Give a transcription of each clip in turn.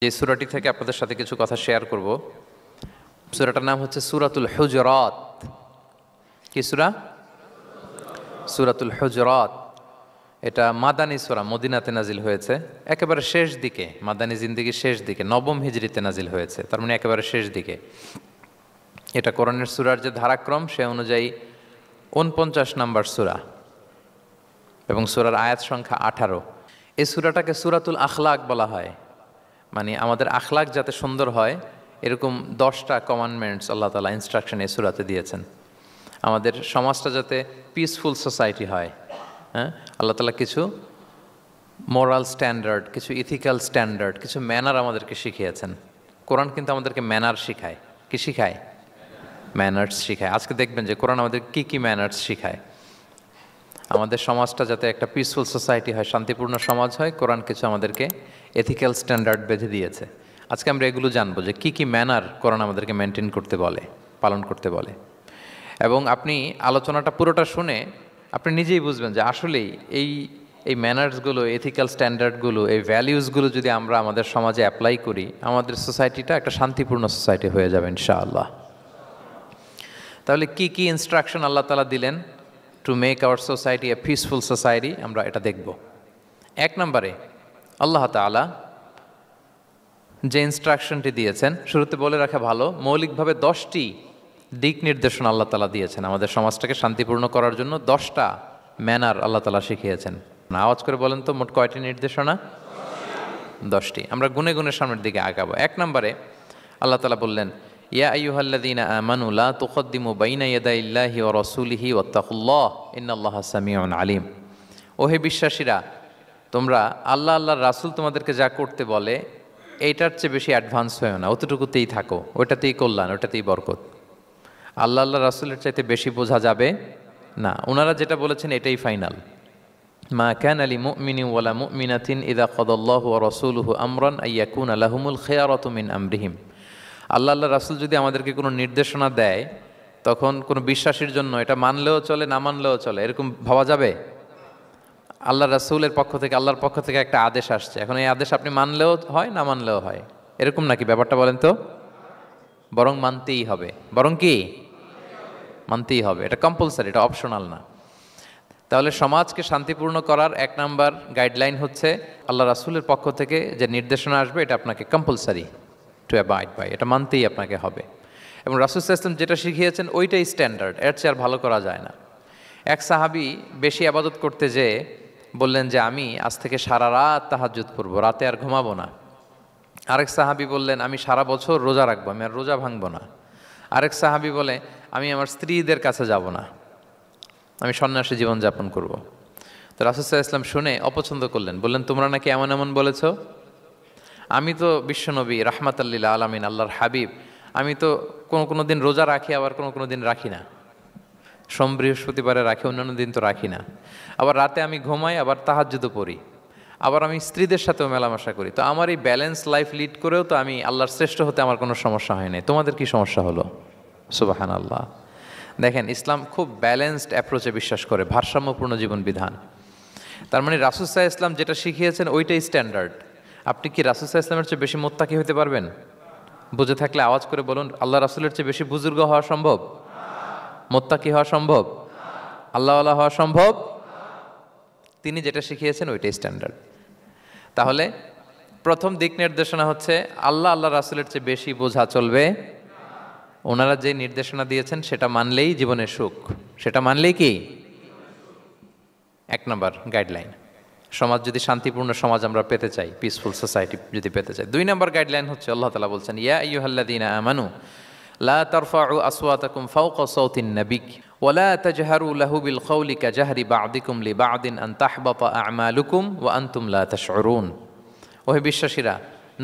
যে সূরাটি থেকে আপনাদের সাথে কিছু কথা শেয়ার করব। সূরাটার নাম হচ্ছে সূরাতুল হুজুরাত। কি সূরা? সূরাতুল হুজুরাত। এটা মাদানী সূরা, মদিনাতে নাজিল হয়েছে একেবারে শেষ দিকে, মাদানী জিন্দেগির শেষ দিকে, নবম হিজরিতে নাজিল হয়েছে, তার মানে একেবারে শেষ দিকে। এটা কোরআনের সূরার যে ধারাক্রম সে অনুযায়ী ৪৯ নম্বর সূরা এবং সূরার আয়াত সংখ্যা ১৮। এই সূরাটাকে সূরাতুল আখলাক বলা হয়, মানে আমাদের আখলাক যাতে সুন্দর হয় এরকম 10টা কমান্ডমেন্টস আল্লাহ তাআলা ইনস্ট্রাকশন এই সূরাতে দিয়েছেন। আমাদের সমাজটা যাতে পিসফুল সোসাইটি হয়, হ্যাঁ, আল্লাহ তাআলা কিছু মোরাল স্ট্যান্ডার্ড, কিছু ইথিক্যাল স্ট্যান্ডার্ড, কিছু ম্যানার আমাদেরকে শিখিয়েছেন। কোরআন কিন্তু আমাদেরকে ম্যানার শিখায়। কি শিখায়? ম্যানার্স শিখায়। আজকে দেখবেন যে কোরআন আমাদের কি কি ম্যানার্স শিখায়। আমাদের সমাজটা যাতে একটা পিসফুল সোসাইটি হয়, শান্তিপূর্ণ সমাজ হয়, কোরআন কিছু আমাদেরকে এথিক্যাল স্ট্যান্ডার্ড বেঁধে দিয়েছে। আজকে আমরা এগুলো জানবো যে কি কি ম্যানার কোরআন আমাদেরকে মেনটেন করতে বলে, পালন করতে বলে। এবং আপনি আলোচনাটা পুরোটা শুনে আপনি নিজেই বুঝবেন যে আসলেই এই ম্যানার্সগুলো, এথিক্যাল স্ট্যান্ডার্ডগুলো, এই ভ্যালিউসগুলো যদি আমরা আমাদের সমাজে অ্যাপ্লাই করি, আমাদের সোসাইটিটা একটা শান্তিপূর্ণ সোসাইটি হয়ে যাবে ইনশাআল্লাহ। তাহলে কি কি ইনস্ট্রাকশন আল্লাহ তাআলা দিলেন to make our society a peaceful society, আমরা এটা দেখব। 1 নম্বরে আল্লাহ তাআলা যে ইনস্ট্রাকশনটি দিয়েছেন, শুরুতে বলে রাখা ভালো, মৌলিকভাবে 10টি দিক নির্দেশনা আল্লাহ তাআলা দিয়েছেন আমাদের সমাজটাকে শান্তিপূর্ণ করার জন্য। 10টা ম্যানার আল্লাহ তাআলা শিখিয়েছেন। আওয়াজ করে বলেন তো মোট কয়টি নির্দেশনা? 10টি। আমরা গুনে গুনে সামনের দিকে আগাবো। 1 নম্বরে আল্লাহ তাআলা বললেন, ইয়া আইয়ুহাল্লাযীনা আমানু লা তুকদ্দিমু বাইনা ইয়াদাইল্লাহি ওয়া রাসূলিহি ওয়াত্তাকুল্লাহ ইন্নাল্লাহা সামিউন আলিম। ওহে বিশ্বাসীরা, তোমরা আল্লাহর রাসূল তোমাদেরকে যা করতে বলে এইটার চেয়ে বেশি অ্যাডভান্স হয়েও না, অতটুকুতেই থাকো, ওইটাতেই কল্যাণ, ওইটাতেই বরকত। আল্লাহ রাসূলের চাইতে বেশি বোঝা যাবে না, ওনারা যেটা বলেছেন এটাই ফাইনাল। মা কানা লিমুমিনিন ওয়ালা মুমিনাতিন ইযা কাদাল্লাহু ওয়া রাসূলুহু আমরান আইয়াকুনা লাহুমুল খিয়ারাতু মিন আমরিহিম। আল্লাহ রাসূল যদি আমাদেরকে কোনো নির্দেশনা দেয়, তখন কোনো বিশ্বাসীর জন্য এটা মানলেও চলে, না মানলেও চলে, এরকম ভাবা যাবে? আল্লাহ রাসূলের পক্ষ থেকে, আল্লাহর পক্ষ থেকে একটা আদেশ আসছে, এখন এই আদেশ আপনি মানলেও হয়, না মানলেও হয়, এরকম নাকি ব্যাপারটা? বলেন তো। বরং মানতেই হবে। বরং কি? মানতেই হবে। এটা কম্পালসারি, এটা অপশনাল না। তাহলে সমাজকে শান্তিপূর্ণ করার 1 নাম্বার গাইডলাইন হচ্ছে আল্লাহ রাসূলের পক্ষ থেকে যে নির্দেশনা আসবে এটা আপনাকে কম্পালসারি টু অ্যাবাইড বাই, এটা মানতেই আপনাকে হবে। এবং রাসূল সাল্লাল্লাহু আলাইহি ওয়াসাল্লাম যেটা শিখিয়েছেন ওইটাই স্ট্যান্ডার্ড, এর চেয়ে আর ভালো করা যায় না। এক সাহাবী বেশি ইবাদত করতে যেয়ে বললেন যে আমি আজ থেকে সারা রাত তাহাজ্জুদ পড়ব, রাতে আর ঘুমাবো না। আরেক সাহাবী বললেন আমি সারা বছর রোজা রাখবো, আমি আর রোজা ভাঙবো না। আরেক সাহাবী বলে আমি আমার স্ত্রীদের কাছে যাব না, আমি সন্ন্যাসী জীবনযাপন করব। তো রাসূল সাল্লাল্লাহু আলাইহি ওয়াসাল্লাম শুনে অপছন্দ করলেন, বললেন তোমরা নাকি এমন এমন বলেছ, আমি তো বিশ্বনবী রাহমাতাল লিল আলামিন, আল্লাহর হাবিব, আমি তো কোনো দিন রোজা রাখি, আবার কোনো দিন রাখি না। সোম বৃহস্পতিবারে রাখি, অন্যান্য দিন তো রাখি না। আবার রাতে আমি ঘুমাই, আবার তাহাজ্জুদও পড়ি, আবার আমি স্ত্রীদের সাথেও মেলামেশা করি। তো আমার এই ব্যালেন্স লাইফ লিড করেও তো আমি আল্লাহর শ্রেষ্ঠ হতে আমার কোনো সমস্যা হয় নাই, তোমাদের কি সমস্যা হলো? সুবহানাল্লাহ। দেখেন, ইসলাম খুব ব্যালেন্সড অ্যাপ্রোচে বিশ্বাস করে, ভারসাম্যপূর্ণ জীবন বিধান। তার মানে রাসূল সাল্লাল্লাহু আলাইহি ওয়াসাল্লাম যেটা শিখিয়েছেন ওইটাই স্ট্যান্ডার্ড। আপনি কি রাসূল সাল্লাল্লাহু আলাইহি ওয়াসাল্লামের চেয়ে বেশি মুত্তাকি হতে পারবেন? বুঝে থাকলে আওয়াজ করে বলুন, আল্লাহ রাসূলের চেয়ে বেশি বুজুর্গ হওয়া সম্ভব? মুত্তাকি হওয়া সম্ভব? আল্লাহওয়ালা হওয়া সম্ভব? তিনি যেটা শিখিয়েছেন ওইটাই স্ট্যান্ডার্ড। তাহলে প্রথম দিক নির্দেশনা হচ্ছে আল্লাহ রাসূলের চেয়ে বেশি বোঝা চলবে। ওনারা যে নির্দেশনা দিয়েছেন সেটা মানলেই জীবনের সুখ, সেটা মানলেই কি 1 নাম্বার গাইডলাইন। সমাজ যদি শান্তিপূর্ণ সমাজ আমরা পেতে চাই, পিসফুল সোসাইটি যদি পেতে চাই। 2 নাম্বার গাইডলাইন হচ্ছে আল্লাহ তাআলা বলছেন, ইয়া আইয়ুহাল্লাযীনা আমানু লা তারফাউ আসওয়াতাকুম ফাওকা সাওতিন নাবিক ওয়া লা তাজহারু লাহু বিল কওলি কাজাহরি বা'দিকুম লিবা'দিন আন তাহবাতা আ'মালুকুম ওয়া আনতুম লা তাশউরুন। ওহে বিশ্বাসীরা,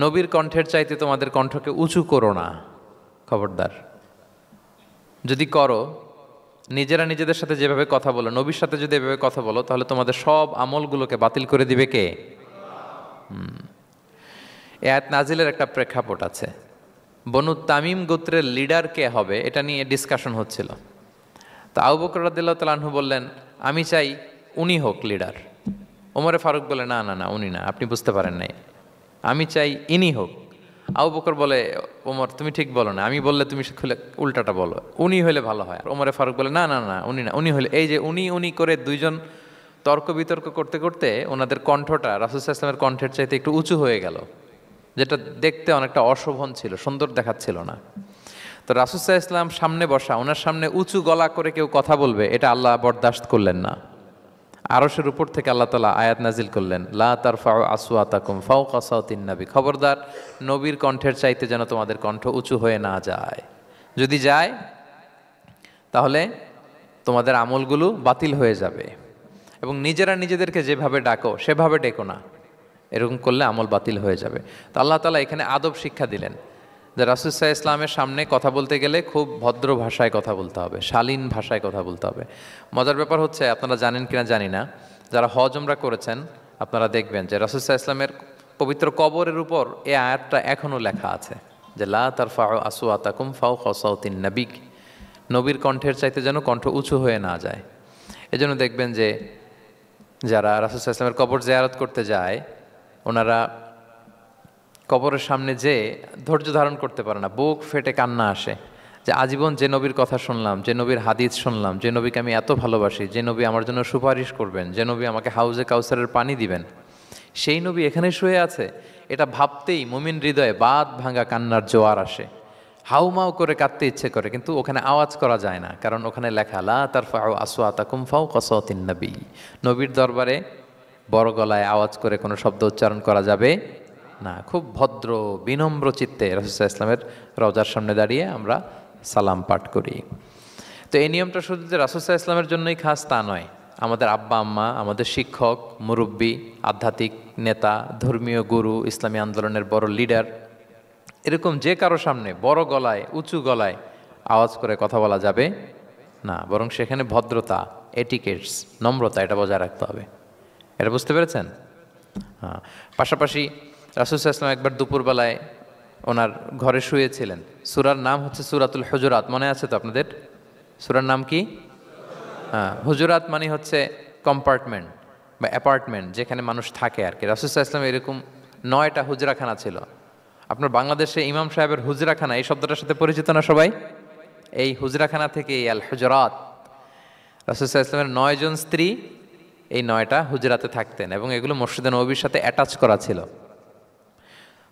নবীর কণ্ঠের চাইতে তোমাদের কণ্ঠকে উঁচু করো না, খবরদার। যদি করো, নিজেরা নিজেদের সাথে যেভাবে কথা বলো, নবীর সাথে যদি এভাবে কথা বলো, তাহলে তোমাদের সব আমলগুলোকে বাতিল করে দিবে কে? এই আয়াত নাজিলের একটা প্রেক্ষাপট আছে। বনু তামিম গোত্রের লিডার কে হবে এটা নিয়ে ডিসকাশন হচ্ছিল। তো আবু বকর রাদিয়াল্লাহু তাআলা আনহু বললেন আমি চাই উনি হোক লিডার। ওমরে ফারুক বলে না না না, উনি না, আপনি বুঝতে পারেন নাই, আমি চাই ইনি হোক। আবু বকর বলে, ওমর তুমি ঠিক বলো না, আমি বললে তুমি খুলে উল্টাটা বলো, উনি হলে ভালো হয়। ওমরে ফারুক বলে, না না না, উনি না, উনি হলে, এই যে উনি উনি করে দুইজন তর্ক বিতর্ক করতে করতে ওনাদের কণ্ঠটা রাসূল সাল্লাল্লাহু আলাইহি ওয়াসাল্লামের কণ্ঠের চাইতে একটু উঁচু হয়ে গেল, যেটা দেখতে অনেকটা অশোভন ছিল, সুন্দর দেখাচ্ছিল না। তো রাসূল সাল্লাল্লাহু আলাইহি ওয়াসাল্লাম সামনে বসা, ওনার সামনে উঁচু গলা করে কেউ কথা বলবে, এটা আল্লাহ বরদাস্ত করলেন না। আরশের উপর থেকে আল্লাহ তাআলা আয়াত নাজিল করলেন, লা তারফাউ আসওয়াতাকুম ফাওকা সাওতিন নবী, খবরদার নবীর কণ্ঠের চাইতে যেন তোমাদের কণ্ঠ উঁচু হয়ে না যায়। যদি যায় তাহলে তোমাদের আমলগুলো বাতিল হয়ে যাবে, এবং নিজেরা নিজেদেরকে যেভাবে ডাকো সেভাবে ডেকো না, এরকম করলে আমল বাতিল হয়ে যাবে। তো আল্লাহ তাআলা এখানে আদব শিক্ষা দিলেন যে রাসূল সাল্লাল্লাহু আলাইহি ওয়াসাল্লামের সামনে কথা বলতে গেলে খুব ভদ্র ভাষায় কথা বলতে হবে, শালীন ভাষায় কথা বলতে হবে। মজার ব্যাপার হচ্ছে, আপনারা জানেন কিনা জানি না, যারা হজ উমরা করেছেন আপনারা দেখবেন যে রাসূল সাল্লাল্লাহু আলাইহি ওয়াসাল্লামের পবিত্র কবরের উপর এই আয়াতটা এখনও লেখা আছে যে লা তারফাউ আসওয়াতাকুম ফাওকা সাওতিন নবী, নবীর কণ্ঠের চাইতে যেন কণ্ঠ উঁচু হয়ে না যায়। এজন্য দেখবেন যে যারা রাসূল সাল্লাল্লাহু আলাইহি ওয়াসাল্লামের কবর জিয়ারত করতে যায়, ওনারা কবরের সামনে যে ধৈর্য ধারণ করতে পারে না, বুক ফেটে কান্না আসে যে আজীবন যে নবীর কথা শুনলাম, যে নবীর হাদিস শুনলাম, যে নবীকে আমি এত ভালোবাসি, যে নবী আমার জন্য সুপারিশ করবেন, যে নবী আমাকে হাউজে কাউসারের পানি দিবেন, সেই নবী এখানে শুয়ে আছে। এটা ভাবতেই মুমিন হৃদয়ে বাঁধ ভাঙা কান্নার জোয়ার আসে, হাউমাউ করে কাঁদতে ইচ্ছে করে, কিন্তু ওখানে আওয়াজ করা যায় না, কারণ ওখানে লেখা লা তারফাউ আসওয়াতাকুম ফাওকা সাওতিন নবী, নবীর দরবারে বড় গলায় আওয়াজ করে কোনো শব্দ উচ্চারণ করা যাবে না। খুব ভদ্র বিনম্র চিত্তে রাসূল সাল্লাল্লাহু আলাইহি ওয়াসাল্লামের রওজার সামনে দাঁড়িয়ে আমরা সালাম পাঠ করি। তো এই নিয়মটা শুধু যে রাসূল সাল্লাল্লাহু আলাইহি ওয়াসাল্লামের জন্যই খাস তা নয়, আমাদের আব্বা আম্মা, আমাদের শিক্ষক, মুরব্বী, আধ্যাত্মিক নেতা, ধর্মীয় গুরু, ইসলামী আন্দোলনের বড় লিডার, এরকম যে কারো সামনে বড় গলায় উঁচু গলায় আওয়াজ করে কথা বলা যাবে না, বরং সেখানে ভদ্রতা, এটিকেটস, নম্রতা, এটা বজায় রাখতে হবে। এটা বুঝতে পেরেছেন? হ্যাঁ। পাশাপাশি রাসূল সাল্লাল্লাহু আলাইহি ওয়াসাল্লাম একবার দুপুরবেলায় ওনার ঘরে শুয়েছিলেন। সূরার নাম হচ্ছে সূরাতুল হুজুরাত, মনে আছে তো আপনাদের? সূরার নাম কি? হ্যাঁ, হুজুরাত মানে হচ্ছে কম্পার্টমেন্ট বা অ্যাপার্টমেন্ট, যেখানে মানুষ থাকে আর কি। রাসূল সাল্লাল্লাহু আলাইহি ওয়াসাল্লাম এরকম 9টা হুজরাখানা ছিল। আপনার বাংলাদেশে ইমাম সাহেবের হুজরাখানা এই শব্দটার সাথে পরিচিত না সবাই? এই হুজরাখানা থেকে আল হুজরাত, রাসূল সাল্লাল্লাহু আলাইহি ওয়াসাল্লামের 9 জন স্ত্রী এই 9টা হুজরাতে থাকতেন, এবং এগুলো মসজিদে নববীর সাথে অ্যাটাচ করা ছিল।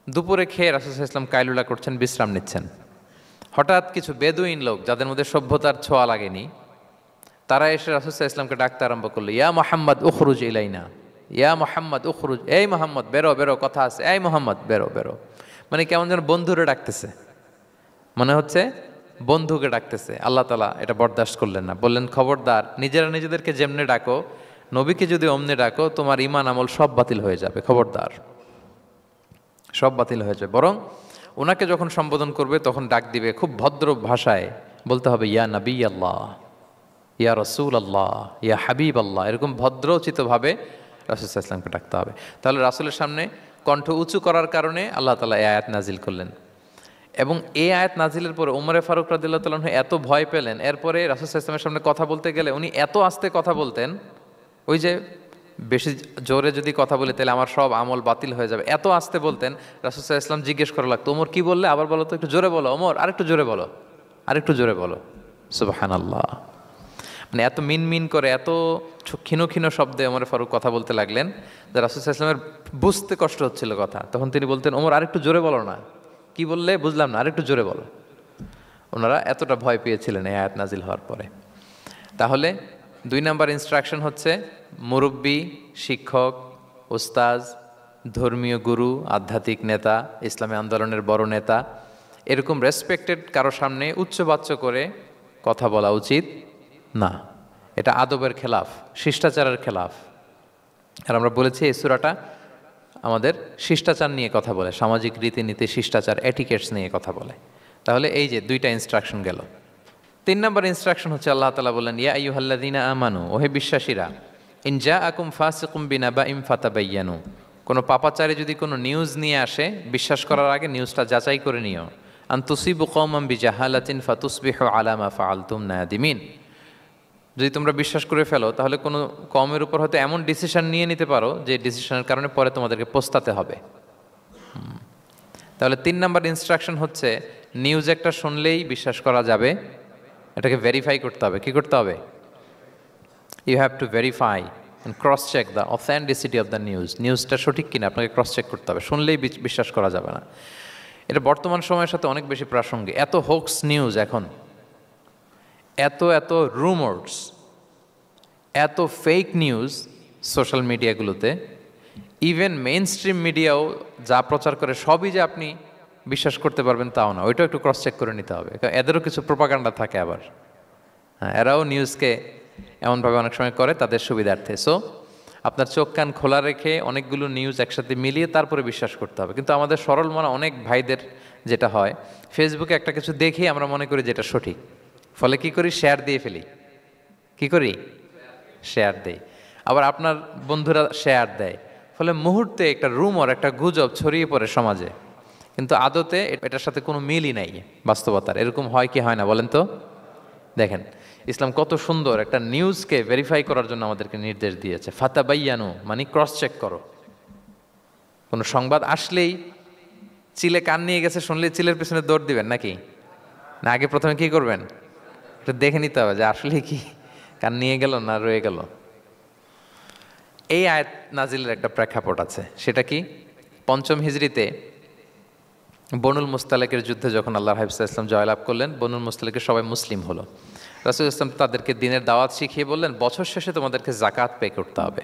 দুপুরে খেয়ে রাসূল সাল্লাল্লাহু আলাইহি ওয়াসাল্লাম কাইলুলা করছেন, বিশ্রাম নিচ্ছেন। হঠাৎ কিছু বেদুইন লোক, যাদের মধ্যে সভ্যতার ছোঁয়া লাগেনি, তারা এসে রাসূল সাল্লাল্লাহু আলাইহি ওয়াসাল্লামকে ডাকতে আরম্ভ করলো, ইয়া মুহাম্মদ উখরুজ ইলাইনা, ইয়া মুহাম্মদ উখরুজ, এই মুহাম্মদ বেরো বেরো, কথা আছে, এই মুহাম্মদ বেরো বেরো। মানে কেমন যেন বন্ধুরে ডাকতেছে, মনে হচ্ছে বন্ধুকে ডাকতেছে। আল্লাহ তাআলা এটা বরদাস্ত করলেন না, বললেন খবরদার, নিজেরা নিজেদেরকে যেমনে ডাকো, নবীকে যদি অমনে ডাকো, তোমার ঈমান আমল সব বাতিল হয়ে যাবে, খবরদার, সব বাতিল হয়ে যাবে। বরং ওনাকে যখন সম্বোধন করবে তখন ডাক দিবে খুব ভদ্র ভাষায়, বলতে হবে ইয়া নবী আল্লাহ, ইয়া রসুল আল্লাহ, ইয়া হাবিব আল্লাহ, এরকম ভদ্রোচিতভাবে রাসূল সাল্লাল্লাহু আলাইহি ওয়াসাল্লামকে ডাকতে হবে। তাহলে রাসূলের সামনে কণ্ঠ উঁচু করার কারণে আল্লাহ তাআলা এই আয়াত নাজিল করলেন, এবং এই আয়াত নাজিলের পরে ওমরে ফারুক রাদিয়াল্লাহু তাআলা এত ভয় পেলেন। এরপরে রাসূল সাল্লাল্লাহু আলাইহি ওয়াসাল্লামের সামনে কথা বলতে গেলে উনি এত আস্তে কথা বলতেন, ওই যে বেশি জোরে যদি কথা বলে তাহলে আমার সব আমল বাতিল হয়ে যাবে, এত আস্তে বলতেন। রাসূল সাল্লাল্লাহু আলাইহি ওয়াসাল্লাম জিজ্ঞেস করা লাগতো, ওমর কি বললে, আবার বলো তো, একটু জোরে বলো ওমর, আরেকটু জোরে বলো, আরেকটু জোরে বলো। সুবহানাল্লাহ। মানে এত মিন করে, এত ক্ষীণ ক্ষীণ শব্দে ওমর ফারুক কথা বলতে লাগলেন যে রাসূল সাল্লাল্লাহু আলাইহি ওয়াসাল্লামের বুঝতে কষ্ট হচ্ছিল কথা। তখন তিনি বলতেন, ওমর আরেকটু জোরে বলো না, কি বললে বুঝলাম না, আরেকটু জোরে বলো। ওনারা এতটা ভয় পেয়েছিলেন এই আয়াত নাজিল হওয়ার পরে। তাহলে 2 নাম্বার ইনস্ট্রাকশন হচ্ছে, মুরব্বী, শিক্ষক, উস্তাজ, ধর্মীয় গুরু, আধ্যাত্মিক নেতা, ইসলামী আন্দোলনের বড় নেতা, এরকম রেসপেক্টেড কারো সামনে উচ্চবাচ্য করে কথা বলা উচিত না। এটা আদবের খেলাফ, শিষ্টাচারের খেলাফ। আর আমরা বলেছি এই সূরাটা আমাদের শিষ্টাচার নিয়ে কথা বলে, সামাজিক রীতিনীতি, শিষ্টাচার, এটিকেটস নিয়ে কথা বলে। তাহলে এই যে 2টা ইনস্ট্রাকশন গেল। 3 নম্বর ইনস্ট্রাকশন হচ্ছে আল্লাহ তাআলা বললেন, ইয়া আইয়ুহাল্লাযীনা আমানু, ওহে বিশ্বাসীরা, ইন জাআকুম ফাসিকুম বিনাবাইন ফাতাবায়ানু, কোনো পাপাচারী যদি কোনো নিউজ নিয়ে আসে, বিশ্বাস করার আগে নিউজটা যাচাই করে নিও। আন তুসিবু কওমান বিজাহালাতিন ফাতুসবিহু আলা মা ফাআলতুম নাদিমিন, যদি তোমরা বিশ্বাস করে ফেলো তাহলে কোনো কওমের উপর হয়তো এমন ডিসিশন নিয়ে নিতে পারো যে ডিসিশনের কারণে পরে তোমাদেরকে পস্তাতে হবে। তাহলে 3 নাম্বার ইনস্ট্রাকশন হচ্ছে নিউজ একটা শুনলেই বিশ্বাস করা যাবে, এটাকে ভেরিফাই করতে হবে। কি করতে হবে? You have to verify and cross check the authenticity of the news. নিউজটা সঠিক কিনা আপনাকে ক্রস চেক করতে হবে, শুনলেই বিশ্বাস করা যাবে না। এটা বর্তমান সময়ের সাথে অনেক বেশি প্রাসঙ্গিক। এত হোক্স নিউজ এখন, এত এত রুমার্স, এত ফেক নিউজ সোশ্যাল মিডিয়াগুলোতে, ইভেন মেইন স্ট্রিম মিডিয়াও যা প্রচার করে সবই যে আপনি বিশ্বাস করতে পারবেন তাও না, ওইটাও একটু ক্রস চেক করে নিতে হবে। এদেরও কিছু প্রোপাগান্ডা থাকে আবার, হ্যাঁ, এরাও নিউজকে এমনভাবে অনেক সময় করে তাদের সুবিধার্থে। সো আপনার চোখ কান খোলা রেখে অনেকগুলো নিউজ একসাথে মিলিয়ে তারপরে বিশ্বাস করতে হবে। কিন্তু আমাদের সরল মনা অনেক ভাইদের যেটা হয়, ফেসবুকে একটা কিছু দেখেই আমরা মনে করি যেটা সঠিক, ফলে কি করি? শেয়ার দিয়ে ফেলি। কি করি? শেয়ার দেই। আবার আপনার বন্ধুরা শেয়ার দেয়, ফলে মুহূর্তে একটা রুমর, একটা গুজব ছড়িয়ে পড়ে সমাজে, কিন্তু আদতে এটার সাথে কোনো মিলই নাই বাস্তবতার। এরকম হয় কি হয় না বলেন তো? দেখেন ইসলাম কত সুন্দর একটা নিউজকে ভেরিফাই করার জন্য আমাদেরকে নির্দেশ দিয়েছে। ফাতাবাইয়ানু মানে ক্রস চেক করো। কোনো সংবাদ আসলেই চিলে কান নিয়ে গেছে শুনলে চিলের পিছনে দৌড় দিবেন নাকি? না আগে প্রথমে কি করবেন? এটা দেখে নিতে হবে যে আসলে কি কান নিয়ে গেল না রয়ে গেল। এই আয়াত নাজিলের একটা প্রেক্ষাপট আছে, সেটা কি? 5ম হিজরিতে বনুল মুস্তালেকের যুদ্ধে যখন আল্লাহ হাবিব সাল্লাল্লাহু আলাইহি ওয়াসাল্লাম জয়লাভ করলেন, বনুল মুস্তালেকের সবাই মুসলিম হলো। রাসূল ইসলাম তাদেরকে দিনের দাওয়াত শিখিয়ে বললেন, বছর শেষে তোমাদেরকে জাকাত পে করতে হবে,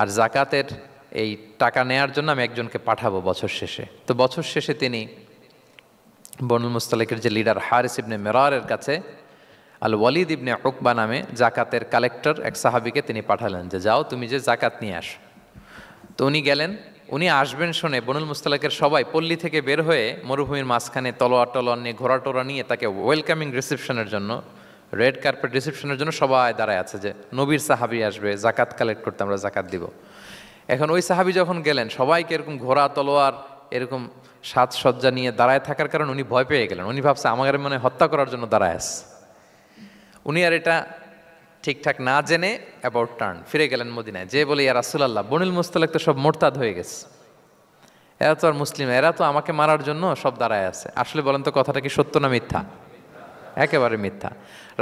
আর জাকাতের এই টাকা নেয়ার জন্য আমি একজনকে পাঠাবো বছর শেষে। তো বছর শেষে তিনি বনুল মুস্তালেকের যে লিডার হারিস ইবনে মিরারের কাছে আল ওয়ালিদ ইবনে উকবা নামে জাকাতের কালেক্টর এক সাহাবীকে তিনি পাঠালেন যে যাও তুমি যে জাকাত নিয়ে আসো। তো উনি গেলেন, উনি আসবেন শুনে বনুল মুস্তালাকের সবাই পল্লী থেকে বের হয়ে মরুভূমির মাঝখানে তলোয়ার টলোয়ার নিয়ে, ঘোড়া টোরা নিয়ে তাকে ওয়েলকামিং রিসেপশনের জন্য, রেড কার্পেট রিসেপশনের জন্য সবাই দাঁড়ায় আছে যে নবীর সাহাবী আসবে, জাকাত কালেক্ট করতে, আমরা জাকাত দিব। এখন ওই সাহাবী যখন গেলেন, সবাইকে এরকম ঘোড়া তলোয়ার এরকম সাজসজ্জা নিয়ে দাঁড়ায় থাকার কারণে উনি ভয় পেয়ে গেলেন। উনি ভাবছে আমাদের মনে হত্যা করার জন্য দাঁড়ায় আছে। উনি আর এটা ঠিকঠাক না জেনে অ্যাবাউট টার্ন ফিরে গেলেন মদিনায়, যে বলে ইয়া রাসূলুল্লাহ, বনুল মুস্তালিক তো সব মোরতাদ হয়ে গেছে, এরা তো আর মুসলিম, এরা তো আমাকে মারার জন্য সব দাঁড়ায় আছে। আসলে বলেন তো কথাটা কি সত্য না মিথ্যা? একেবারে মিথ্যা।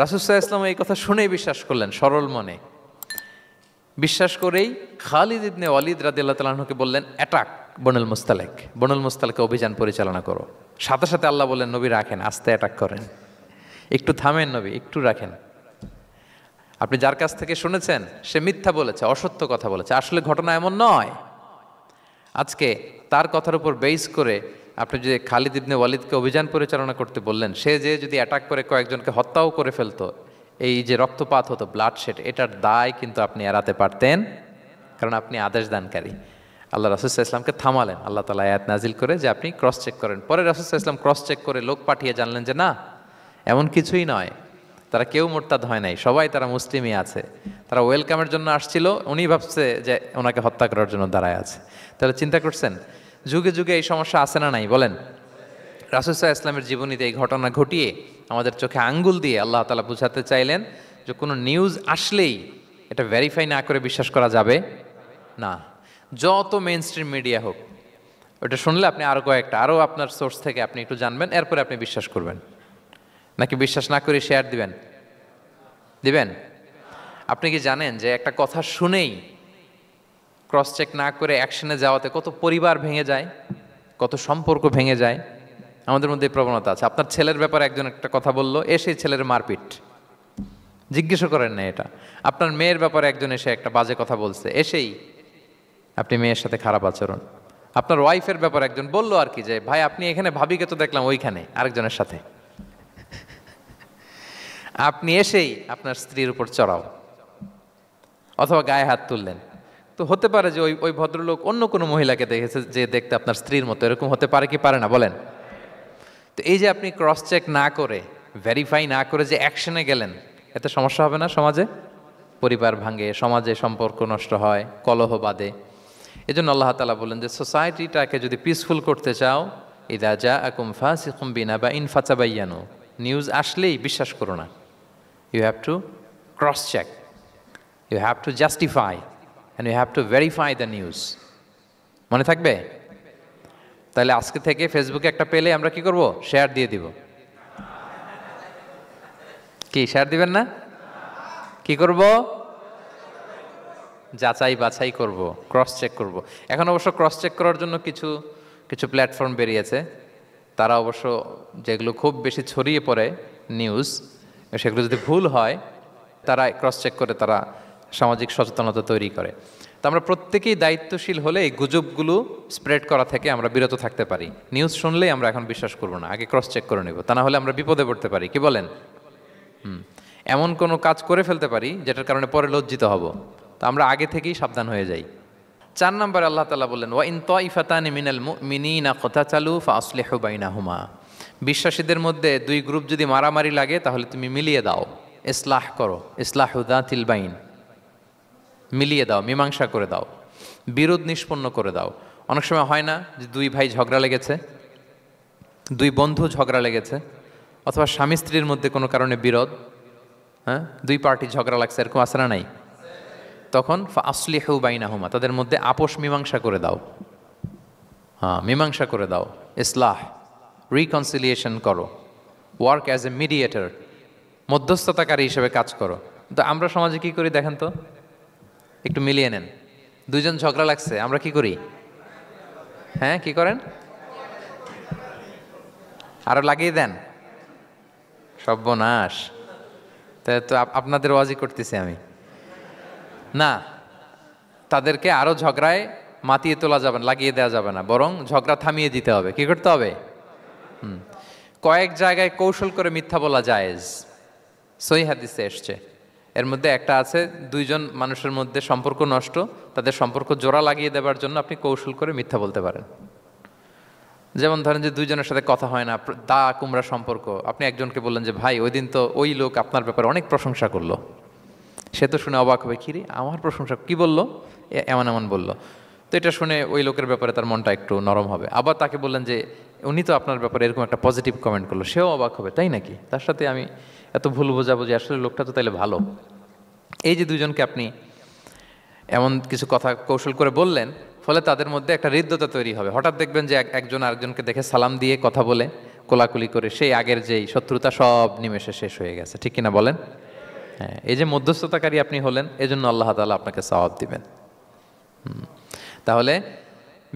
রাসূল সাল্লাল্লাহু আলাইহি ওয়াসাল্লাম এই কথা শুনেই বিশ্বাস করলেন সরল মনে। বিশ্বাস করেই খালিদ ইবনে ওয়ালিদ রাদিয়াল্লাহু তাআলা আনহুকে বললেন, অ্যাটাক বনুল মুস্তালিক, বনুল মুস্তালিকে অভিযান পরিচালনা করো। সাথে সাথে আল্লাহ বললেন, নবী রাখেন, আস্তে অ্যাটাক করেন, একটু থামেন নবী, একটু রাখেন। আপনি যার কাছ থেকে শুনেছেন সে মিথ্যা বলেছে, অসত্য কথা বলেছে, আসলে ঘটনা এমন নয়। আজকে তার কথার উপর বেস করে আপনি যে খালিদ ইবনে ওয়ালিদকে অভিযান পরিচালনা করতে বললেন, সে যে যদি অ্যাটাক করে কয়েকজনকে হত্যাও করে ফেলতো, এই যে রক্তপাত হতো, ব্লাড শেড, এটার দায় কিন্তু আপনি এড়াতে পারতেন, কারণ আপনি আদেশ দানকারী। আল্লাহ রাসূল সাল্লাল্লাহু আলাইহি ওয়াসাল্লামকে থামালেন আল্লাহ তাআলা আয়াত নাজিল করে যে আপনি ক্রস চেক করেন। পরে রাসূল সাল্লাল্লাহু আলাইহি ওয়াসাল্লাম ক্রস চেক করে লোক পাঠিয়ে জানলেন যে না, এমন কিছুই নয়, তারা কেউ মোরতাদ হয় নাই, সবাই তারা মুসলিমই আছে, তারা ওয়েলকামের জন্য আসছিল, উনি ভাবছে যে ওনাকে হত্যা করার জন্য দাঁড়ায় আছে। তাহলে চিন্তা করছেন যুগে যুগে এই সমস্যা আছে না নাই বলেন? রাসূল সাল্লাল্লাহু আলাইহি ওয়াসাল্লামের জীবনীতে এই ঘটনা ঘটিয়ে আমাদের চোখে আঙ্গুল দিয়ে আল্লাহ তাআলা বুঝাতে চাইলেন যে কোনো নিউজ আসলেই এটা ভেরিফাই না করে বিশ্বাস করা যাবে না। যত মেইন স্ট্রিম মিডিয়া হোক, ওটা শুনলে আপনি আরও কয়েকটা, আরও আপনার সোর্স থেকে আপনি একটু জানবেন, এরপরে আপনি বিশ্বাস করবেন। নাকি বিশ্বাস না করে শেয়ার দিবেন? দিবেন? আপনি কি জানেন যে একটা কথা শুনেই ক্রস চেক না করে অ্যাকশনে যাওয়াতে কত পরিবার ভেঙে যায়, কত সম্পর্ক ভেঙে যায়? আমাদের মধ্যে এই প্রবণতা আছে। আপনার ছেলের ব্যাপারে একজন একটা কথা বললো, এসে ছেলের মারপিট, জিজ্ঞেসও করেন না এটা। আপনার মেয়ের ব্যাপারে একজন এসে একটা বাজে কথা বলছে, এসেই আপনি মেয়ের সাথে খারাপ আচরণ। আপনার ওয়াইফের ব্যাপারে একজন বললো আর কি যে ভাই আপনি এখানে, ভাবিকে তো দেখলাম ওইখানে আরেকজনের সাথে, আপনি এসেই আপনার স্ত্রীর উপর চড়াও অথবা গায়ে হাত তুললেন। তো হতে পারে যে ওই ভদ্রলোক অন্য কোনো মহিলাকে দেখেছে যে দেখতে আপনার স্ত্রীর মতো, এরকম হতে পারে কি পারে না বলেন? তো এই যে আপনি ক্রস চেক না করে, ভেরিফাই না করে যে অ্যাকশনে গেলেন, এতে সমস্যা হবে না সমাজে? পরিবার ভাঙে, সমাজে সম্পর্ক নষ্ট হয়, কলহ বাঁধে। এই জন্য আল্লাহ তাআলা বলেন যে সোসাইটিটাকে যদি পিসফুল করতে চাও, ইযা জাআকুম ফাসিকুম বিনাবাইন ফাতাবায়ানু, নিউজ আসলেই বিশ্বাস করো না। You have to cross check, you have to justify, and you have to verify the news. মনে থাকবে? তাহলে আজকে থেকে ফেসবুকে একটা পেলে আমরা কি করব? শেয়ার দিয়ে দিব। কি শেয়ার দিবেন না? কি করব? যাচাই বাছাই করব, ক্রস চেক করব। এখন অবশ্য ক্রস চেক করার জন্য কিছু কিছু প্ল্যাটফর্ম বেরিয়েছে। তারা অবশ্য যেগুলো খুব বেশি ছড়িয়ে পড়ে নিউজ, সেগুলো যদি ভুল হয় তারা ক্রস চেক করে তারা সামাজিক সচেতনতা তৈরি করে। তো আমরা প্রত্যেকেই দায়িত্বশীল হলে এই গুজবগুলো স্প্রেড করা থেকে আমরা বিরত থাকতে পারি। নিউজ শুনলেই আমরা এখন বিশ্বাস করব না, আগে ক্রস চেক করে নেব, তা না হলে আমরা বিপদে পড়তে পারি। কি বলেন? এমন কোনো কাজ করে ফেলতে পারি যেটার কারণে পরে লজ্জিত হব। তো আমরা আগে থেকেই সাবধান হয়ে যাই। 4 নম্বরে আল্লাহ তাআলা বললেন, ওয়া ইন তাইফাতানি মিনাল মুমিনিনা ক্তাতালু ফাসলিহু বাইনাহুমা। বিশ্বাসীদের মধ্যে 2 গ্রুপ যদি মারামারি লাগে তাহলে তুমি মিলিয়ে দাও, ইসলাহ করো, ইসলাহু যাতিল বাইন, মিলিয়ে দাও, মীমাংসা করে দাও, বিরোধ নিষ্পন্ন করে দাও। অনেক সময় হয় না যে 2 ভাই ঝগড়া লেগেছে, 2 বন্ধু ঝগড়া লেগেছে, অথবা স্বামী স্ত্রীর মধ্যে কোনো কারণে বিরোধ, হ্যাঁ 2 পার্টি ঝগড়া লাগছে, এরকম আছে না নাই? তখন ফাসলিহু বাইনাহুমা, তাদের মধ্যে আপোষ মীমাংসা করে দাও। হ্যাঁ, মীমাংসা করে দাও, ইসলাহ, রিকনসিলিয়েশন করো, ওয়ার্ক অ্যাজ এ মিডিয়েটর, মধ্যস্থতাকারী হিসেবে কাজ করো। তো আমরা সমাজে কি করি দেখেন তো, একটু মিলিয়ে নেন। 2 জন ঝগড়া লাগছে, আমরা কি করি? হ্যাঁ, কি করেন? আরো লাগিয়ে দেন, সর্বনাশ। তাই তো আপনাদের ওয়াজি করতেছি আমি না, তাদেরকে আরো ঝগড়ায় মাতিয়ে তোলা যাবে না, লাগিয়ে দেওয়া যাবে না, বরং ঝগড়া থামিয়ে দিতে হবে। কি করতে হবে? কয়েক জায়গায় কৌশল করে মিথ্যা বলা জায়েজ, সহিহ হাদিসে এসছে। এর মধ্যে একটা আছে, 2 জন মানুষের মধ্যে সম্পর্ক নষ্ট, তাদের সম্পর্ক জোড়া লাগিয়ে দেওয়ার জন্য আপনি কৌশল করে মিথ্যা বলতে পারেন। যেমন ধরেন যে 2 জনের সাথে কথা হয় না, দা কুমড়া সম্পর্ক, আপনি একজনকে বললেন যে ভাই ওই দিন তো ওই লোক আপনার ব্যাপারে অনেক প্রশংসা করলো। সে তো শুনে অবাক হবে, কিরে আমার প্রশংসা কি বললো, এমন এমন বললো। তো এটা শুনে ওই লোকের ব্যাপারে তার মনটা একটু নরম হবে। আবার তাকে বললেন যে উনি তো আপনার ব্যাপারে এরকম একটা পজিটিভ কমেন্ট করলো, সেও অবাক হবে, তাই নাকি, তার সাথে আমি এত ভুল বোঝাবুঝি, আসলে লোকটা তো তাইলে ভালো। এই যে 2 জনকে আপনি এমন কিছু কথা কৌশল করে বললেন, ফলে তাদের মধ্যে একটা হৃদ্যতা তৈরি হবে। হঠাৎ দেখবেন যে একজন আরেকজনকে দেখে সালাম দিয়ে কথা বলে, কোলাকুলি করে, সেই আগের যেই শত্রুতা সব নিমেষে শেষ হয়ে গেছে। ঠিক কিনা বলেন? হ্যাঁ, এই যে মধ্যস্থতাকারী আপনি হলেন, এজন্য আল্লাহ তাআলা আপনাকে সওয়াব দিবেন। তাহলে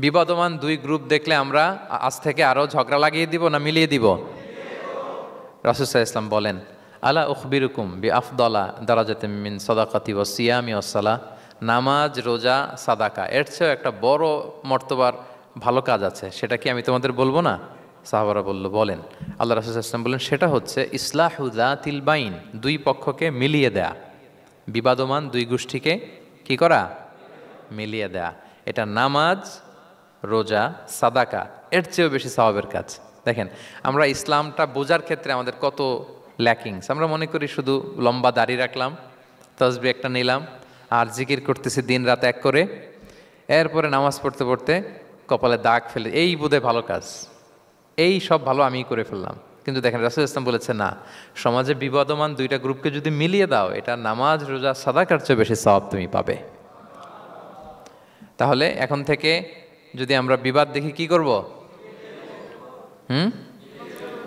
বিবাদমান 2 গ্রুপ দেখলে আমরা আজ থেকে আরো ঝগড়া লাগিয়ে দিব না মিলিয়ে দিব? রাসূল সাল্লাল্লাহু আলাইহি ওয়াসাল্লাম বলেন, আলা উখবিরুকুম বিআফদালা দারাজাতিম মিন সাদাকাতি ওয়াস সিয়ামি ওয়াস সালাহ। নামাজ, রোজা, সাদাকা, এর চেয়ে একটা বড় মর্তবার ভালো কাজ আছে, সেটা কি আমি তোমাদের বলবো না? সাহাবারা বলল, বলেন। আল্লাহ রাসূল সাল্লাল্লাহু আলাইহি ওয়াসাল্লাম বললেন, সেটা হচ্ছে ইসলাহু যাতিল বাইন, 2 পক্ষকে মিলিয়ে দেয়া, বিবাদমান 2 গোষ্ঠীকে কি করা? মিলিয়ে দেয়া। এটা নামাজ, রোজা, সাদাকা, এর চেয়েও বেশি সওয়াবের কাজ। দেখেন আমরা ইসলামটা বোঝার ক্ষেত্রে আমাদের কত ল্যাকিংস। আমরা মনে করি শুধু লম্বা দাড়ি রাখলাম, তাসবিহ একটা নিলাম, আর জিকির করতেছি দিন রাত এক করে, এরপরে নামাজ পড়তে পড়তে কপালে দাগ ফেলে, এই বোধহয় ভালো কাজ, এই সব ভালো আমিই করে ফেললাম। কিন্তু দেখেন রাসূল ইসলাম বলেছে না, সমাজে বিবাদমান 2টা গ্রুপকে যদি মিলিয়ে দাও, এটা নামাজ, রোজা, সাদাকার চেয়ে বেশি সওয়াব তুমি পাবে। তাহলে এখন থেকে যদি আমরা বিবাদ দেখি কি করব?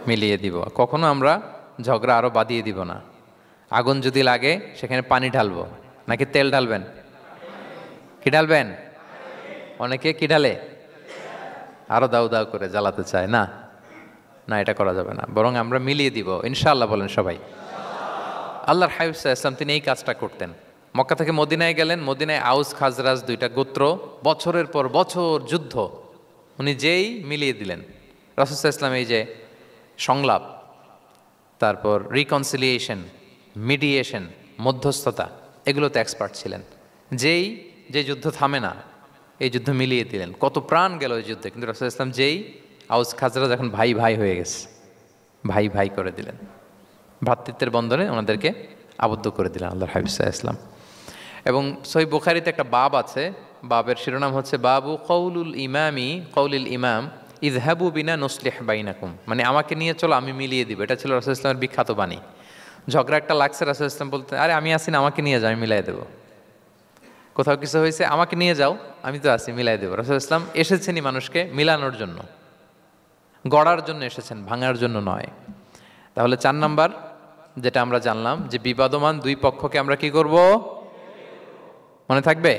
মিলিয়ে দিব। কখনো আমরা ঝগড়া আরো বাড়িয়ে দিব না। আগুন যদি লাগে সেখানে পানি ঢালবো নাকি তেল ঢালবেন? কি ঢালবেন? অনেকে কি ঢালে? আরো দাউ দাউ করে জ্বালাতে চায় না, না এটা করা যাবে না, বরং আমরা মিলিয়ে দিব ইনশাআল্লাহ। বলেন সবাই। আল্লাহর হাবিব সাল্লাল্লাহু আলাইহি ওয়াসাল্লাম তিনি এই কাজটা করতেন। মক্কা থেকে মদিনায় গেলেন, মদিনায় আউস খাজরাজ 2টা গোত্র, বছরের পর বছর যুদ্ধ, উনি যেই মিলিয়ে দিলেন। রাসূল সাল্লাল্লাহু আলাইহি ওয়াসাল্লাম এই যে সংলাপ, তারপর রিকনসিলিয়েশন, মিডিয়েশন, মধ্যস্থতা, এগুলোতে এক্সপার্ট ছিলেন। যে যুদ্ধ থামে না, এই যুদ্ধ মিলিয়ে দিলেন। কত প্রাণ গেল এই যুদ্ধে, কিন্তু রাসূল সাল্লাল্লাহু আলাইহি ওয়াসাল্লাম যেই আউস খাজরাজ এখন ভাই ভাই হয়ে গেছে, ভাই ভাই করে দিলেন, ভ্রাতৃত্বের বন্ধনে ওনাদেরকে আবদ্ধ করে দিলেন আল্লাহর হাবিব সাল্লাল্লাহু আলাইহি ওয়াসাল্লাম। এবং সহিহ বুখারীতে একটা বাব আছে, বাবের শিরোনাম হচ্ছে বাবু কওলুল ইমাম ইযহাবু বিনা নুসলিহ বাইনাকুম, মানে আমাকে নিয়ে চলো আমি মিলিয়ে দিব। এটা ছিল রাসূল সাল্লাল্লাহু আলাইহি ওয়াসাল্লামের বিখ্যাত বাণী। ঝগড়া একটা লাগছে, রাসূল সাল্লাল্লাহু আলাইহি ওয়াসাল্লাম বলতেন, আরে আমি আসি না, আমাকে নিয়ে যাও, আমি মিলাই দেবো। কোথাও কিছু হয়েছে, আমাকে নিয়ে যাও, আমি তো আছি, মিলাই দেবো। রাসূল সাল্লাল্লাহু আলাইহি ওয়াসাল্লাম এসেছেনই মানুষকে মিলানোর জন্য। গড়ার জন্য এসেছেন, ভাঙার জন্য নয়। তাহলে 4 নাম্বার যেটা আমরা জানলাম যে বিবাদমান দুই পক্ষকে আমরা কি করব, মনে থাকবে?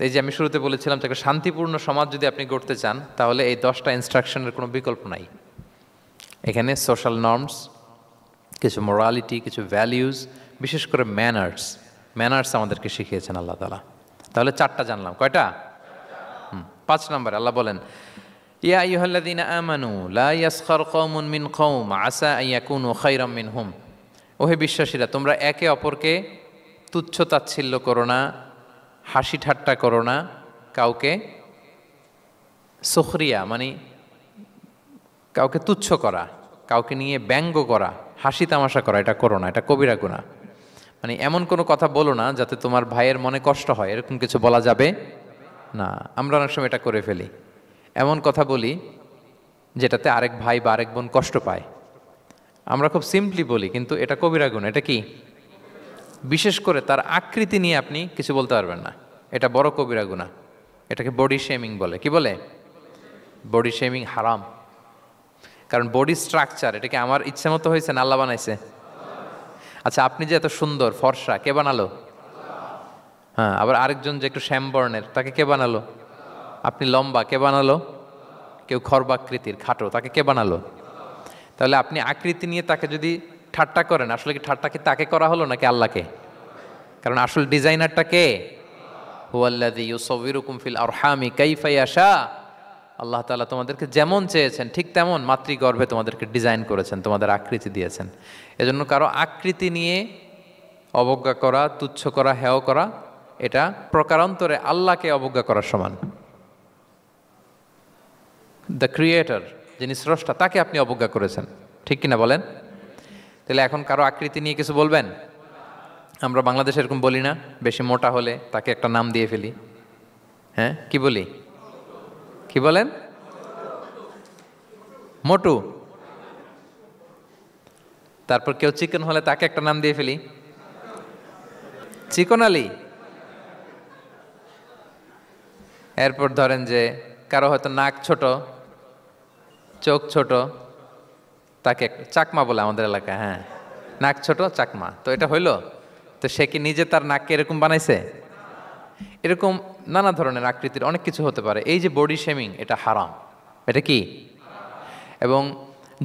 এই যে আমি শুরুতে বলেছিলাম যে একটা শান্তিপূর্ণ সমাজ যদি আপনি গড়তে চান তাহলে এই 10টা ইনস্ট্রাকশনের কোনো বিকল্প নাই। এখানে সোশ্যাল নর্মস, কিছু মোরালিটি, কিছু ভ্যালিউজ, বিশেষ করে ম্যানার্স আমাদেরকে শিখিয়েছেন আল্লাহ তাআলা। তাহলে 4টা জানলাম, কয়টা? 5 নম্বরে আল্লাহ বলেন, ইয়া আইয়ুহাল্লাযীনা আমানু লা ইয়াসখার কওমুন মিন কওম আসা আন ইয়াকুনু খায়রাম মিনহুম। ওহে বিশ্বাসীরা, তোমরা একে অপরকে তুচ্ছ তাচ্ছিল্য করো না, হাসি ঠাট্টা করো না, কাউকে সুখরিয়া মানে কাউকে তুচ্ছ করা, কাউকে নিয়ে ব্যঙ্গ করা, হাসি তামাশা করা, এটা করো না, এটা কবিরা গুনাহ। মানে এমন কোনো কথা বলো না যাতে তোমার ভাইয়ের মনে কষ্ট হয়, এরকম কিছু বলা যাবে না। আমরা অনেক সময় এটা করে ফেলি, এমন কথা বলি যেটাতে আরেক ভাই বা আরেক বোন কষ্ট পায়। আমরা খুব সিম্পলি বলি, কিন্তু এটা কবিরা গুনাহ। এটা কি? বিশেষ করে তার আকৃতি নিয়ে আপনি কিছু বলতে পারবেন না, এটা বড় কবিরা গুনাহ। এটাকে বডি শেমিং বলে। কি বলে? বডি শেমিং হারাম। কারণ বডি স্ট্রাকচার এটা কি আমার ইচ্ছে মতো হয়েছে না আল্লাহ বানাইছে? আচ্ছা, আপনি যে এত সুন্দর ফর্সা, কে বানালো? হ্যাঁ, আবার আরেকজন যে একটু শ্যামবর্ণের, তাকে কে বানালো? আপনি লম্বা, কে বানালো? কেউ খর্বাকৃতির, খাটো, তাকে কে বানালো? তাহলে আপনি আকৃতি নিয়ে তাকে যদি ঠাট্টা করেন, আসলে কি ঠাট্টা কি তাকে করা হলো নাকি আল্লাহকে? কারণ আসল ডিজাইনারটা কে? হুয়াল্লাযী ইউসাউবিরুকুম ফিল আরহামি কাইফা ইয়াশা। আল্লাহ তাআলা তোমাদেরকে যেমন চেয়েছেন ঠিক তেমন মাতৃগর্ভে তোমাদেরকে ডিজাইন করেছেন, তোমাদের আকৃতি দিয়েছেন। এজন্য কারো আকৃতি নিয়ে অবজ্ঞা করা, তুচ্ছ করা, হেয় করা, এটা প্রকারান্তরে আল্লাহকে অবজ্ঞা করার সমান। দ্য ক্রিয়েটর, যিনি স্রষ্টা, তাকে আপনি অবজ্ঞা করেছেন, ঠিক কিনা বলেন? তাহলে এখন কারো আকৃতি নিয়ে কিছু বলবেন? আমরা বাংলাদেশে এরকম বলি না? বেশি মোটা হলে তাকে একটা নাম দিয়ে ফেলি। হ্যাঁ, কি বলি? কি বলেন? মোটু। তারপর কেউ চিকন হলে তাকে একটা নাম দিয়ে ফেলি, চিকন আলী। এরপর ধরেন যে কারো হয়তো নাক ছোট, চোখ ছোট, তাকে চাকমা বলে আমাদের এলাকায়। হ্যাঁ, নাক ছোট চাকমা। তো এটা হইল? তো সে কি নিজে তার নাককে এরকম বানাইছে? এরকম নানা ধরনের আকৃতির অনেক কিছু হতে পারে। এই যে বডি শেমিং, এটা হারাম। এটা কি? এবং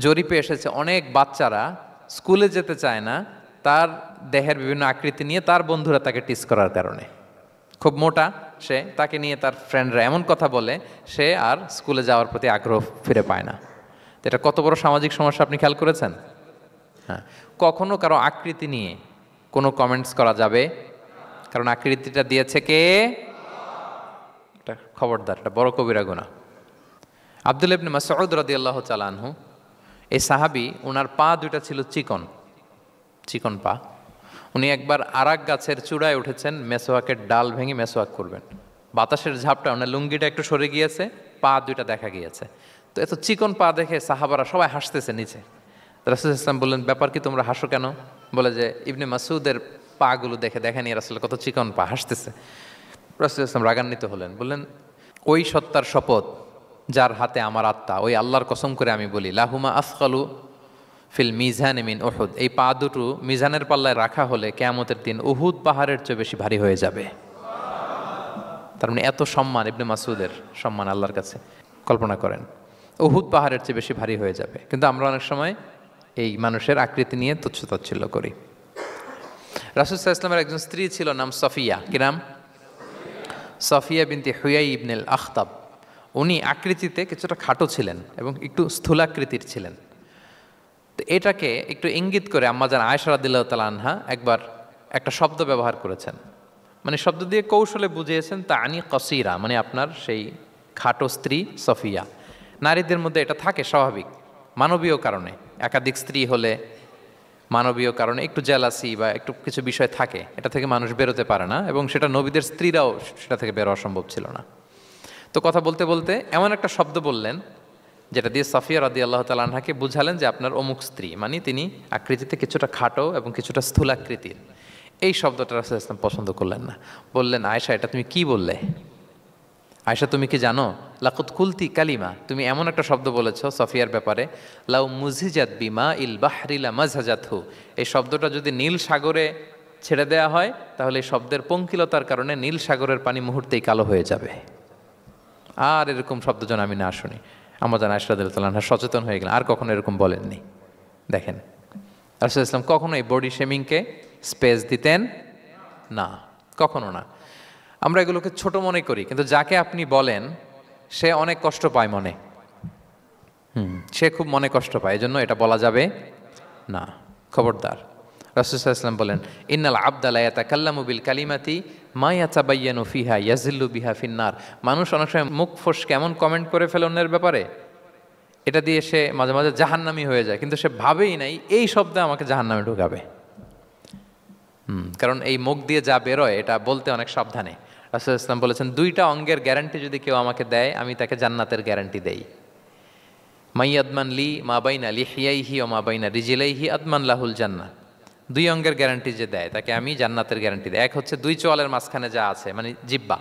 জরিপে এসেছে অনেক বাচ্চারা স্কুলে যেতে চায় না তার দেহের বিভিন্ন আকৃতি নিয়ে, তার বন্ধুরা তাকে টিস করার কারণে। খুব মোটা সে, তাকে নিয়ে তার ফ্রেন্ডরা এমন কথা বলে, সে আর স্কুলে যাওয়ার প্রতি আগ্রহ ফিরে পায় না। তো এটা কত বড় সামাজিক সমস্যা আপনি খেয়াল করেছেন? হ্যাঁ, কখনো কারো আকৃতি নিয়ে কোনো কমেন্টস করা যাবে? কারণ আকৃতিটা দিয়েছে কে? এটা খবরদার, এটা বড় কবিরা গুনাহ। আব্দুল্লাহ ইবনে মাসউদ রাদিয়াল্লাহু তাআলা আনহু, এই সাহাবী, ওনার পা দুইটা ছিল চিকন চিকন পা। উনি একবার আরাক গাছের চূড়ায় উঠেছেন, মেসোয়াকের ডাল ভেঙে মেসোয়াক করবেন। বাতাসের ঝাপটা, ওনার লুঙ্গিটা একটু সরে গিয়েছে, পা দুইটা দেখা গিয়েছে। তো এত চিকন পা দেখে সাহাবারা সবাই হাসতেছে নিচে। রাসূল ইসলাম বললেন, ব্যাপার কি, তোমরা হাসো কেন? বলে যে ইবনে মাসউদের পাগুলো দেখে দেখেনি রাসূল কত চিকন পা, হাসতেছে। রাসূল ইসলাম রাগান্বিত হলেন, বললেন, ওই সত্তার শপথ যার হাতে আমার আত্মা, ওই আল্লাহর কসম করে আমি বলি, লাহুমা আফকালু ফিল মিজান মিন উহুদ। এই পা দুটো মিজানের পাল্লায় রাখা হলে কিয়ামতের দিন উহুদ পাহাড়ের চেয়ে বেশি ভারী হয়ে যাবে। তার মানে এত সম্মান ইবনে মাসউদের, সম্মান আল্লাহর কাছে, কল্পনা করেন, উহুদ পাহাড়ের চেয়ে বেশি ভারী হয়ে যাবে। কিন্তু আমরা অনেক সময় এই মানুষের আকৃতি নিয়ে তুচ্ছ তাচ্ছিল্য করি। রাসূল সাল্লাল্লাহু আলাইহি ওয়াসাল্লামের একজন স্ত্রী ছিল, নাম সফিয়া। কি নাম? সফিয়া বিনতে হুয়াই ইবনুল আখতাব। উনি আকৃতিতে কিছুটা খাটো ছিলেন এবং একটু স্থূলাকৃতির ছিলেন। তো এটাকে একটু ইঙ্গিত করে আম্মাজান আয়েশা রাদিয়াল্লাহু তাআলা আনহা একবার একটা শব্দ ব্যবহার করেছেন, মানে শব্দ দিয়ে কৌশলে বুঝিয়েছেন, তানি কসিরা, মানে আপনার সেই খাটো স্ত্রী সফিয়া। নারীদের মধ্যে এটা থাকে স্বাভাবিক, মানবীয় কারণে। একাধিক স্ত্রী হলে মানবীয় কারণে একটু জেলাসি বা একটু কিছু বিষয় থাকে, এটা থেকে মানুষ বেরোতে পারে না, এবং সেটা নবীদের স্ত্রীরাও সেটা থেকে বেরোয়া সম্ভব ছিল না। তো কথা বলতে বলতে এমন একটা শব্দ বললেন যেটা দিয়ে সাফিয়া রাদিয়াল্লাহু তাআলা আনহাকে বুঝালেন যে আপনার অমুক স্ত্রী, মানে তিনি আকৃতিতে কিছুটা খাটো এবং কিছুটা স্থূলাকৃতির। এই শব্দটা রাসূল ইসলাম পছন্দ করলেন না, বললেন, আয়েশা, এটা তুমি কি বললে? আয়সা তুমি কি জানো, লাকুত কুলতি কালিমা, তুমি এমন একটা শব্দ বলেছ সফিয়ার ব্যাপারে, লাউ মুজিজাত বিমা ইল বাহরিলা মাজহাজাতহু, এই শব্দটা যদি নীল সাগরে ছেড়ে দেওয়া হয় তাহলে এই শব্দের পঙ্কিলতার কারণে নীল সাগরের পানি মুহূর্তেই কালো হয়ে যাবে। আর এরকম শব্দ যেন আমি না শুনি। আমার জান আয়সা রাদিয়াল্লাহু তাআলা সচেতন হয়ে গেলেন, আর কখনো এরকম বলেননি। দেখেন রাসূলুল্লাহ সাল্লাল্লাহু আলাইহি ওয়াসাল্লাম কখনো এই বডি শেমিংকে স্পেস দিতেন না, কখনো না। আমরা এগুলোকে ছোট মনে করি, কিন্তু যাকে আপনি বলেন সে অনেক কষ্ট পায় মনে, সে খুব মনে কষ্ট পায়, এজন্য এটা বলা যাবে না, খবরদার। রাসূল সাল্লাল্লাহু আলাইহি ওয়াসাল্লাম বলেন, ইন্নাল আবদা লা ইয়াতাকাল্লামু বিল কালিমাতি মা ইয়াতাবায়্যানু ফিহা ইয়াজিল্লু বিহা ফিন্নার। মানুষ অনেক সময় মুখ ফসকে এমন কমেন্ট করে ফেলে অন্যের ব্যাপারে, এটা দিয়ে সে মাঝে মাঝে জাহান্নামী হয়ে যায়, কিন্তু সে ভাবেই নাই এই শব্দে আমাকে জাহান্নামে ঢুকাবে। কারণ এই মুখ দিয়ে যা বেরোয় এটা বলতে অনেক সাবধানে। রাসূল ইসলাম বলেছেন, দুইটা অঙ্গের গ্যারান্টি যদি কেউ আমাকে দেয় আমি তাকে জান্নাতের গ্যারান্টি দেই। মাইয়াদমান লি মা বাইনা লিহিয়াইহি ও মা বাইনা রিজিলাইহি আদমান লাহুল জান্নাহ। দুই অঙ্গের গ্যারান্টি যে দেয় তাকে আমি জান্নাতের গ্যারান্টি দেয়। এক হচ্ছে দুই চোয়ালের মাঝখানে যা আছে মানে জিব্বা,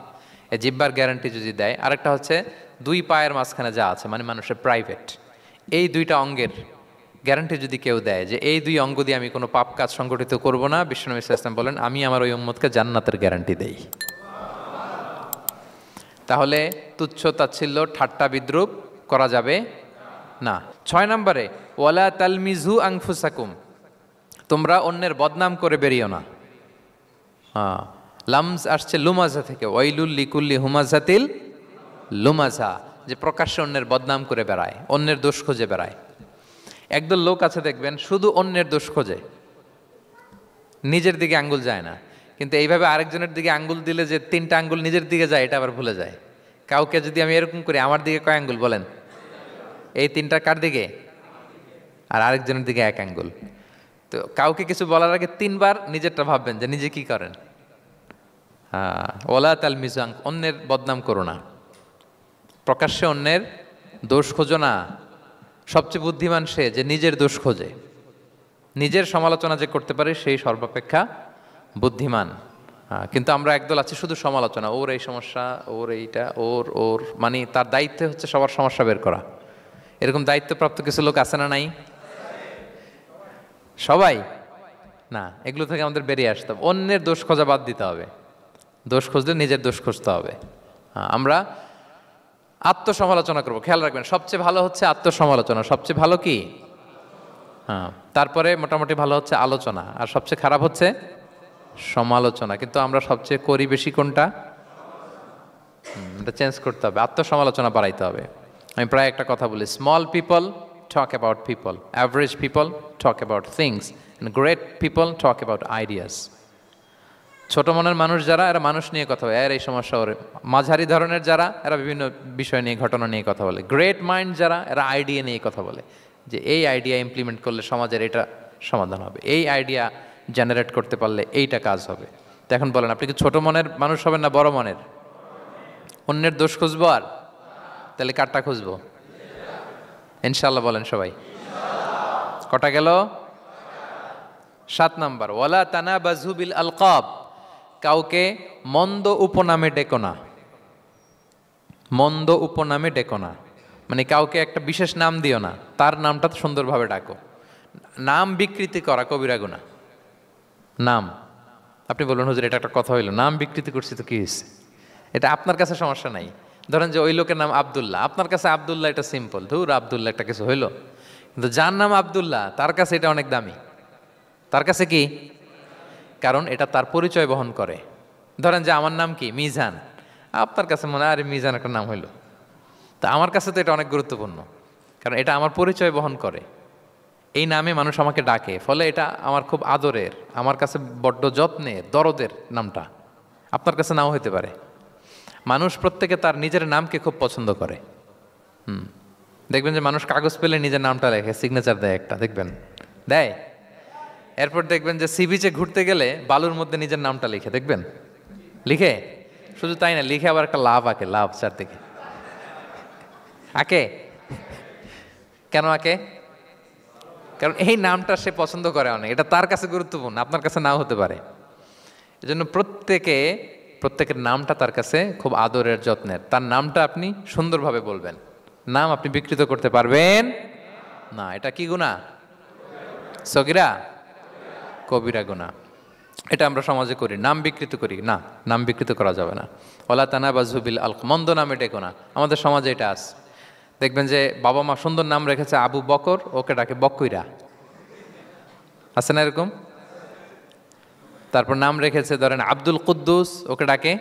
এই জিব্বার গ্যারান্টি যদি দেয়। আরেকটা হচ্ছে দুই পায়ের মাঝখানে যা আছে মানে মানুষের প্রাইভেট। এই দুইটা অঙ্গের গ্যারান্টি যদি কেউ দেয় যে এই দুই অঙ্গ দিয়ে আমি কোনো পাপ কাজ সংগঠিত করব না, বিশ্বনবী সাল্লাল্লাহু আলাইহি ওয়াসাল্লাম বলেন আমি আমার ওই উম্মতকে জান্নাতের গ্যারান্টি দেই। তাহলে তুচ্ছ তাচ্ছিল্য ঠাট্টা বিদ্রুপ করা যাবে না। 6 নম্বরে ওয়ালা তালমিজু আনফুসাকুম, তোমরা অন্যের বদনাম করে বেরিও না। লামজ আসছে লুমাজা থেকে, ওয়াইলুল লিকুল্লি হুমাজাতিল লুমাজা, যে প্রকাশ্যে অন্যের বদনাম করে বেড়ায়, অন্যের দোষ খুঁজে বেড়ায়। একদল লোক আছে দেখবেন শুধু অন্যের দোষ খোঁজে, নিজের দিকে আঙ্গুল যায় না। কিন্তু এইভাবে আরেকজনের দিকে আঙ্গুল দিলে যে 3টা আঙ্গুল নিজের দিকে যায় এটা আবার ভুলে যায়। কাউকে যদি আমি এরকম করি, আমার দিকে কয় আঙ্গুল বলেন? এই 3টা কার দিকে? আর আরেকজনের দিকে 1 আঙ্গুল। তো কাউকে কিছু বলার আগে 3বার নিজেরটা ভাববেন যে নিজে কি করেন। ওয়ালা তালমিজু, অন্যের বদনাম করো না, প্রকাশ্যে অন্যের দোষ খোঁজো না। সবচেয়ে বুদ্ধিমান সে যে নিজের দোষ খোঁজে, নিজের সমালোচনা যে করতে পারে সেই সর্বাপেক্ষা বুদ্ধিমান। কিন্তু আমরা একদল আছি শুধু সমালোচনা, ওর এই সমস্যা, ওর এইটা, ওর মানে তার দায়িত্ব হচ্ছে সবার সমস্যা বের করা। এরকম দায়িত্বপ্রাপ্ত কিছু লোক আছে না নাই? সবাই না, এগুলো থেকে আমাদের বেরিয়ে আসতে হবে। অন্যের দোষ খোঁজা বাদ দিতে হবে, দোষ খুঁজলে নিজের দোষ খুঁজতে হবে। আমরা আত্মসমালোচনা করবো। খেয়াল রাখবেন সবচেয়ে ভালো হচ্ছে আত্মসমালোচনা, সবচেয়ে ভালো কি? তারপরে মোটামুটি ভালো হচ্ছে আলোচনা, আর সবচেয়ে খারাপ হচ্ছে সমালোচনা। কিন্তু আমরা সবচেয়ে করি বেশি কোনটা? এটা চেঞ্জ করতে হবে, আত্মসমালোচনা বাড়াইতে হবে। আমি প্রায় একটা কথা বলি, small people talk about people, average people talk about things, and great people talk about ideas. ছোট মনের মানুষ যারা, এরা মানুষ নিয়ে কথা বলে, এর এই সমস্যা ওর। মাঝারি ধরনের যারা, এরা বিভিন্ন বিষয় নিয়ে, ঘটনা নিয়ে কথা বলে। গ্রেট মাইন্ড যারা, এরা আইডিয়া নিয়ে কথা বলে, যে এই আইডিয়া ইমপ্লিমেন্ট করলে সমাজের এটা সমাধান হবে, এই আইডিয়া জেনারেট করতে পারলে এইটা কাজ হবে। তো এখন বলেন, আপনি কি ছোট মনের মানুষ হবেন না বড় মনের? অন্যের দোষ খুঁজবো, আর তাহলে কারটা খুঁজবো? ইনশাল্লাহ বলেন সবাই। কটা গেল? 7 নাম্বার, ওয়ালা তানাবাজু বিল আলকাব, কাউকে মন্দ উপনামে ডেকো না। মন্দ উপনামে ডেকো না মানে কাউকে একটা বিশেষ নাম দিও না, তার নামটা সুন্দরভাবে ডাকো। নাম বিকৃতি করা কবিরা গুনাহ। নাম আপনি বলুন, হুজুর এটা একটা কথা হইলো, নাম বিকৃতি করছি তো কি হয়েছে? এটা আপনার কাছে সমস্যা নাই। ধরেন যে ওই লোকের নাম আব্দুল্লাহ, আপনার কাছে আব্দুল্লাহ এটা সিম্পল, ধুর আব্দুল্লাহ একটা কিছু হইলো। কিন্তু যার নাম আব্দুল্লাহ তার কাছে এটা অনেক দামি। তার কাছে কি? কারণ এটা তার পরিচয় বহন করে। ধরেন যে আমার নাম কি মিজান, আপনার কাছে মনে হয় আরে মিজান একটা নাম হইলো, তা আমার কাছে তো এটা অনেক গুরুত্বপূর্ণ, কারণ এটা আমার পরিচয় বহন করে। এই নামে মানুষ আমাকে ডাকে, ফলে এটা আমার খুব আদরের, আমার কাছে বড্ড যত্নের, দরদের নামটা। আপনার কাছে নাও হইতে পারে। মানুষ প্রত্যেকে তার নিজের নামকে খুব পছন্দ করে। দেখবেন যে মানুষ কাগজ পেলে নিজের নামটা লেখে, সিগনেচার দেয় একটা, দেখবেন দেয়। এরপর দেখবেন যে সি বিচে ঘুরতে গেলে বালুর মধ্যে নিজের নামটা লিখে, দেখবেন লিখে। শুধু তাই না, লিখে আবার একটা লাভ আঁকে, লাভ চারদিকে আঁকে। কেন আঁকে? কারণ এই নামটা সে পছন্দ করে অনেক, এটা তার কাছে গুরুত্বপূর্ণ, আপনার কাছে নাও হতে পারে। এজন্য প্রত্যেকে প্রত্যেকের নামটা তার কাছে খুব আদরের যত্নের, তার নামটা আপনি সুন্দরভাবে বলবেন। নাম আপনি বিকৃত করতে পারবেন না। এটা কি গুনাহ? সগীরা কবিরা গুনাহ। এটা আমরা সমাজে করি, নাম বিকৃত করি না, নাম বিকৃত করা যাবে না। ওয়ালা তানাবাযু বিল আলক, মন্দ নামে ডেকো না। আমাদের সমাজে এটা আছে, দেখবেন যে বাবা মা সুন্দর নাম রেখেছে আবু বকর, ওকে ডাকে বক্কইরা, আছে না এরকম? তারপর নাম রেখেছে ধরেন আব্দুল কুদ্দুস, ওকে ডাকে,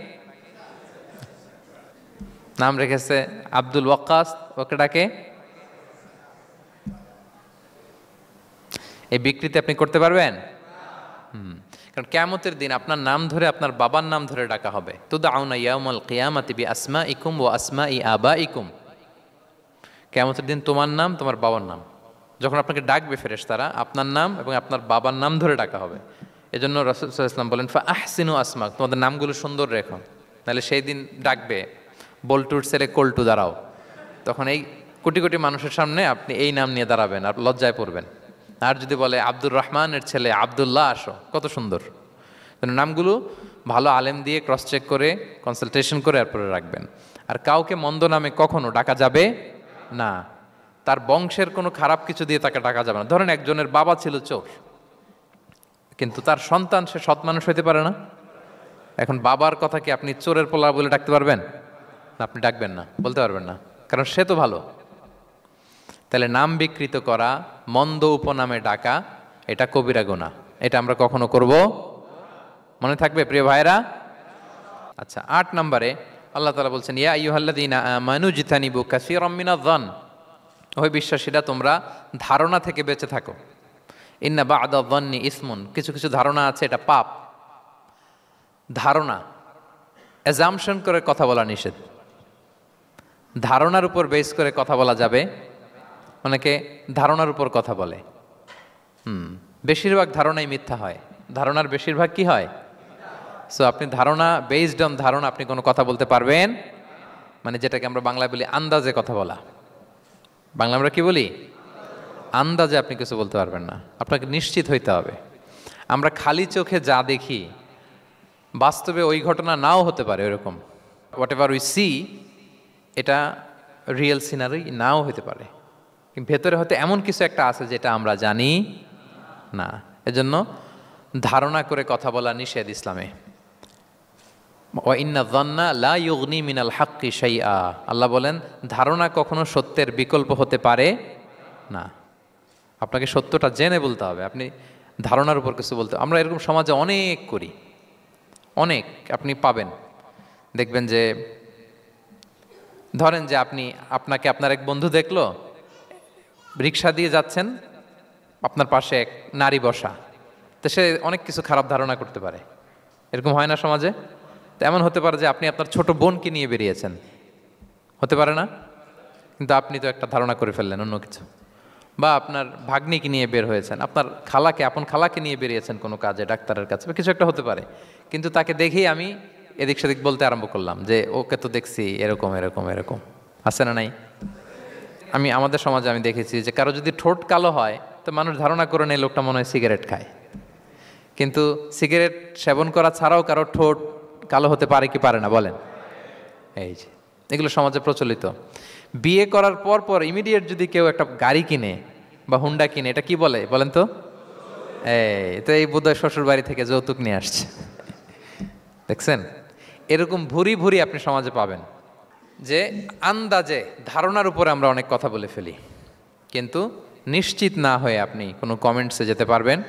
নাম রেখেছে আব্দুল ওয়াক্কাস, ওকে ডাকে। এই বিকৃতি আপনি করতে পারবেন? কারণ কিয়ামতের দিন আপনার নাম ধরে, আপনার বাবার নাম ধরে ডাকা হবে। তুদআউনা ইয়াউমাল কিয়ামাতি বিআসমাইকুম ওয়া আসমাই আবাইকুম। কিয়ামতের দিন তোমার নাম, তোমার বাবার নাম, যখন আপনাকে ডাকবে ফেরেশতারা, আপনার নাম এবং আপনার বাবার নাম ধরে ডাকা হবে। এজন্য রাসূল সাল্লাল্লাহু আলাইহি ওয়াসাল্লাম বলেন ফা আহসিনু আসমাক, তোমাদের নামগুলো সুন্দর রেখো, নাহলে সেই দিন ডাকবে বল্টুর ছেলে কল্টু দাঁড়াও, তখন এই কোটি কোটি মানুষের সামনে আপনি এই নাম নিয়ে দাঁড়াবেন আর লজ্জায় পড়বেন। আর যদি বলে আব্দুর রহমানের ছেলে আব্দুল্লাহ আসো, কত সুন্দর। নামগুলো ভালো আলেম দিয়ে ক্রস চেক করে কনসালটেশন করে এরপরে রাখবেন। আর কাউকে মন্দ নামে কখনো ডাকা যাবে না, তার বংশের কোনো খারাপ কিছু দিয়ে তাকে ডাকা যাবে না। ধরেন একজনের বাবা ছিল চোর, কিন্তু তার সন্তান সে সৎ মানুষ হইতে পারে না, এখন বাবার কথা কি আপনি চোরের পোলা বলে ডাকতে পারবেন? না, আপনি ডাকবেন না, বলতে পারবেন না, কারণ সে তো ভালো। তাহলে নাম বিকৃত করা, মন্দ উপনামে ডাকা, এটা কবিরা গুনাহ। এটা আমরা কখনো করব? মনে থাকবে প্রিয় ভাইরা? আচ্ছা, ৮ নম্বরে আল্লাহ তাআলা বলছেন ইয়া আইয়ুহাল্লাযীনা আমানু জিতানিবু কাসীরাম মিনায-যন, ওই বিশ্বাসীরা তোমরা ধারণা থেকে বেঁচে থাকো। ইন্না বা'দা-যন্নি ইসমুন, কিছু কিছু ধারণা আছে এটা পাপ। ধারণা, অ্যাজাম্পশন করে কথা বলা নিষেধ। ধারণার উপর বেস করে কথা বলা যাবে। অনেকে ধারণার উপর কথা বলে, বেশিরভাগ ধারণাই মিথ্যা হয়। ধারণার বেশিরভাগ কি হয়? সো আপনি ধারণা, বেসড অন ধারণা আপনি কোনো কথা বলতে পারবেন, মানে যেটাকে আমরা বাংলায় বলি আন্দাজে কথা বলা। বাংলা আমরা কি বলি? আন্দাজে আপনি কিছু বলতে পারবেন না, আপনাকে নিশ্চিত হইতে হবে। আমরা খালি চোখে যা দেখি, বাস্তবে ওই ঘটনা নাও হতে পারে এরকম। হোয়াট এভার উই সি, এটা রিয়েল সিনারি নাও হতে পারে, কিন্তু ভেতরে হয়তো এমন কিছু একটা আছে যেটা আমরা জানি না। এজন্য ধারণা করে কথা বলা নিষেধ ইসলামে। ওয়া ইন্না যন্না লা ইউগনি মিনাল হাক্কি শাইআ, আল্লাহ বলেন ধারণা কখনো সত্যের বিকল্প হতে পারে না। আপনাকে সত্যটা জেনে বলতে হবে, আপনি ধারণার উপর কিছু বলতে। আমরা এরকম সমাজে অনেক করি, অনেক আপনি পাবেন। দেখবেন যে ধরেন যে আপনাকে আপনার এক বন্ধু দেখলো, রিক্সা দিয়ে যাচ্ছেন, আপনার পাশে এক নারী বসা, তো সে অনেক কিছু খারাপ ধারণা করতে পারে। এরকম হয় না সমাজে? তো এমন হতে পারে যে আপনি আপনার ছোট বোনকে নিয়ে বেরিয়েছেন, হতে পারে না? কিন্তু আপনি তো একটা ধারণা করে ফেললেন অন্য কিছু। বা আপনার ভাগ্নিকে নিয়ে বের হয়েছেন, আপনার খালাকে, আপন খালাকে নিয়ে বেরিয়েছেন কোনো কাজে, ডাক্তারের কাছে বা কিছু একটা হতে পারে। কিন্তু তাকে দেখেই আমি এদিক সেদিক বলতে আরম্ভ করলাম যে ওকে তো দেখছি এরকম এরকম এরকম, আছে না নাই? আমাদের সমাজে আমি দেখেছি যে কারো যদি ঠোঁট কালো হয় তো মানুষ ধারণা করে নেয় লোকটা মনে হয় সিগারেট খায়। কিন্তু সিগারেট সেবন করা ছাড়াও কারো ঠোঁট কালো হতে পারে কি পারে না বলেন? এই যে এগুলো সমাজে প্রচলিত। বিয়ে করার পর পর ইমিডিয়েট যদি কেউ একটা গাড়ি কিনে বা হুন্ডা কিনে, এটা কি বলে বলেন তো? এই বোধহয় শ্বশুর বাড়ি থেকে যৌতুক নিয়ে আসছে। দেখছেন, এরকম ভুরি ভুরি আপনি সমাজে পাবেন যে আন্দাজে ধারণার উপরে আমরা অনেক কথা বলে ফেলি, কিন্তু নিশ্চিত না হয়ে আপনি কোনো কমেন্টসে যেতে পারবেন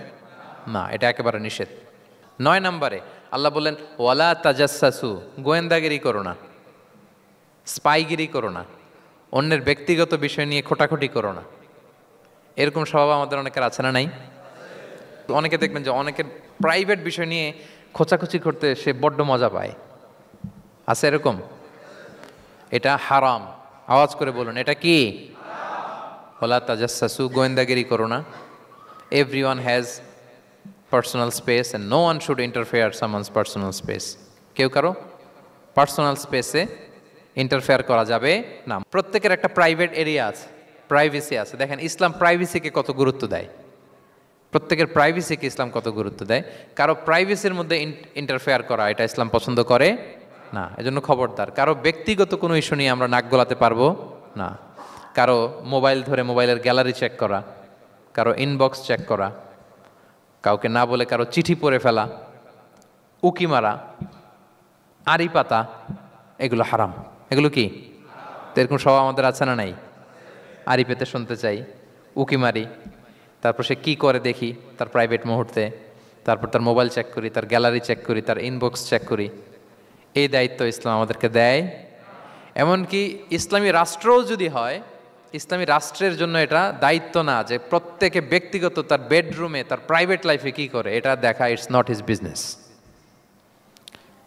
না, এটা একেবারে নিষেধ। ৯ নম্বরে আল্লাহ বললেন ওয়ালা তাজাসসু, গোয়েন্দাগিরি করো না, স্পাইগিরি করো না, অন্যের ব্যক্তিগত বিষয় নিয়ে খোটাখুটি করো না। এরকম স্বভাব আমাদের অনেকের আছে না নাই? অনেকে দেখবেন যে অনেকের প্রাইভেট বিষয় নিয়ে খোঁচাখুচি করতে সে বড্ড মজা পায়, আছে এরকম? এটা হারাম, আওয়াজ করে বলুন এটা কি? ওয়ালা তাজাসসু, গোয়েন্দাগিরি করো না। Everyone has personal space and no one should interfere someone's personal space. কেউ কারো পার্সোনাল স্পেসে ইন্টারফেয়ার করা যাবে না। প্রত্যেকের একটা প্রাইভেট এরিয়া আছে, প্রাইভেসি আছে। দেখেন ইসলাম প্রাইভেসিকে কত গুরুত্ব দেয়। প্রত্যেকের প্রাইভেসিকে ইসলাম কত গুরুত্ব দেয়। কারো প্রাইভেসির মধ্যে ইন্টারফেয়ার করা এটা ইসলাম পছন্দ করে না। এজন্য খবরদার, কারো ব্যক্তিগত কোনো ইস্যু নিয়ে আমরা নাক গলাতে পারবো না। কারো মোবাইল ধরে মোবাইলের গ্যালারি চেক করা, কারো ইনবক্স চেক করা, কাউকে না বলে কারো চিঠি পড়ে ফেলা, উকি মারা, আড়ি পাতা, এগুলো হারাম। এগুলো কি? তো এরকম স্বভাব আমাদের আছে না নাই? আড়ি পেতে শুনতে চাই, উকি মারি, তারপর সে কি করে দেখি তার প্রাইভেট মুহূর্তে, তারপর তার মোবাইল চেক করি, তার গ্যালারি চেক করি, তার ইনবক্স চেক করি। এই দায়িত্ব ইসলাম আমাদেরকে দেয়। এমনকি ইসলামী রাষ্ট্রও যদি হয়, ইসলামী রাষ্ট্রের জন্য এটা দায়িত্ব না যে প্রত্যেকে ব্যক্তিগত তার বেডরুমে তার প্রাইভেট লাইফে কি করে এটা দেখা। It's not his business.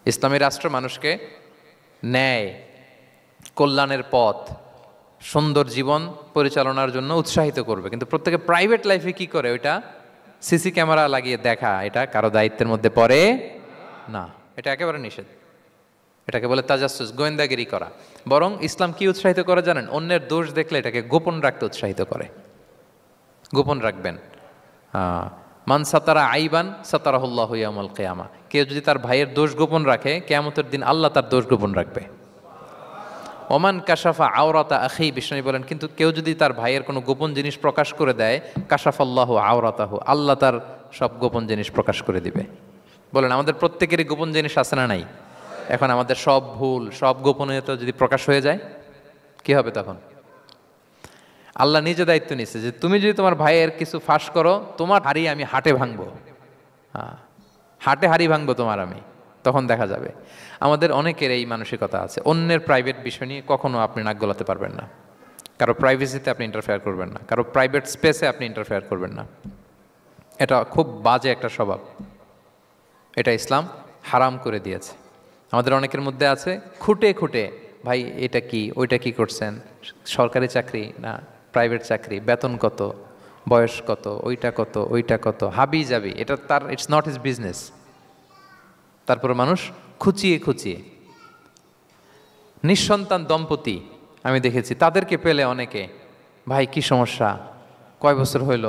ইসলামী রাষ্ট্র মানুষকে ন্যায়, কল্যাণের পথ, সুন্দর জীবন পরিচালনার জন্য উৎসাহিত করবে, কিন্তু প্রত্যেকে প্রাইভেট লাইফে কি করে ওইটা সিসি ক্যামেরা লাগিয়ে দেখা এটা কারো দায়িত্বের মধ্যে পড়ে না। এটা একেবারে নিষেধ। এটাকে বলে তাজাসসুস, গোয়েন্দাগিরি করা। বরং ইসলাম কি উৎসাহিত করে জানেন? অন্যের দোষ দেখলে এটাকে গোপন রাখতে উৎসাহিত করে। গোপন রাখবেন। মান সাতারা আইবান সাতারাহুল্লাহু ইয়াউমাল কিয়ামা। কেউ যদি তার ভাইয়ের দোষ গোপন রাখে, কিয়ামতের দিন আল্লাহ তার দোষ গোপন রাখবে। ওমান কাশাফা আওরাতা আখি, বিষ্ণু বলেন, কিন্তু কেউ যদি তার ভাইয়ের কোনো গোপন জিনিস প্রকাশ করে দেয়, কাশাফাল্লাহু আওরাতাহু, আল্লাহ তার সব গোপন জিনিস প্রকাশ করে দিবে। বলেন আমাদের প্রত্যেকেরই গোপন জিনিস আছে না নাই? এখন আমাদের সব ভুল, সব গোপনীয়তা যদি প্রকাশ হয়ে যায় কি হবে তখন? আল্লাহ নিজে দায়িত্ব নিচ্ছে যে তুমি যদি তোমার ভাইয়ের কিছু ফাঁস করো, তোমার হাড়ি আমি হাটে ভাঙবো। হাটে হাড়ি ভাঙবো তোমার আমি, তখন দেখা যাবে। আমাদের অনেকের এই মানসিকতা আছে, অন্যের প্রাইভেট বিষয় নিয়ে কখনো আপনি নাক গলাতে পারবেন না। কারো প্রাইভেসিতে আপনি ইন্টারফেয়ার করবেন না, কারো প্রাইভেট স্পেসে আপনি ইন্টারফেয়ার করবেন না। এটা খুব বাজে একটা স্বভাব। এটা ইসলাম হারাম করে দিয়েছে। আমাদের অনেকের মধ্যে আছে খুঁটে খুঁটে, ভাই এটা কি, ওইটা কি করছেন, সরকারি চাকরি না প্রাইভেট চাকরি, বেতন কত, বয়স কত, ওইটা কত, ওইটা কত, হাবি যাবি, এটা তার ইটস নট হিজ বিজনেস। তারপরে মানুষ খুঁচিয়ে খুঁচিয়ে। নিঃসন্তান দম্পতি আমি দেখেছি, তাদেরকে পেলে অনেকে, ভাই কি সমস্যা, কয় বছর হইল,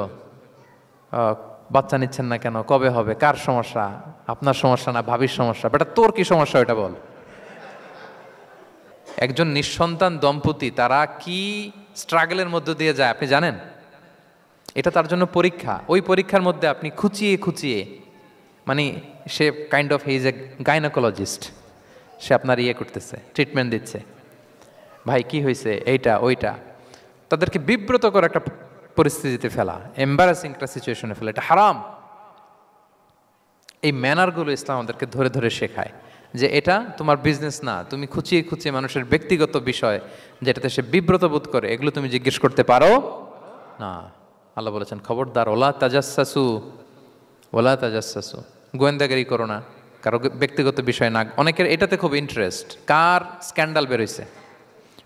বাচ্চা নিচ্ছেন না কেন, কবে হবে, কার সমস্যা, আপনার সমস্যা না ভাবির সমস্যা, বেটা তোর কি সমস্যা ওইটা বল। একজন নিঃসন্তান দম্পতি তারা কি স্ট্রাগলের মধ্য দিয়ে যায় আপনি জানেন? এটা তার জন্য পরীক্ষা। ওই পরীক্ষার মধ্যে আপনি খুঁচিয়ে খুঁচিয়ে, মানে সে kind of he is a gynaecologist, সে আপনার ইয়ে করতেছে, ট্রিটমেন্ট দিচ্ছে, ভাই কি হয়েছে, এইটা ওইটা, তাদেরকে বিব্রত করে একটা পরিস্থিতিতে ফেলা, এম্বারাসিং একটা সিচুয়েশনে ফেলা, এটা হারাম। এই ম্যানারগুলো ইসলাম আমাদেরকে ধরে ধরে শেখায় যে এটা তোমার বিজনেস না, তুমি খুঁচিয়ে খুঁচিয়ে মানুষের ব্যক্তিগত বিষয় যেটাতে সে বিব্রত বোধ করে এগুলো তুমি জিজ্ঞেস করতে পারো না। আল্লাহ বলেছেন খবরদার, ওলা তাজাসসু, ওলা তাজাসসু, গোয়েন্দাগিরি করো না, কারো ব্যক্তিগত বিষয় না। অনেকের এটাতে খুব ইন্টারেস্ট, কার স্ক্যান্ডাল বেরোইছে।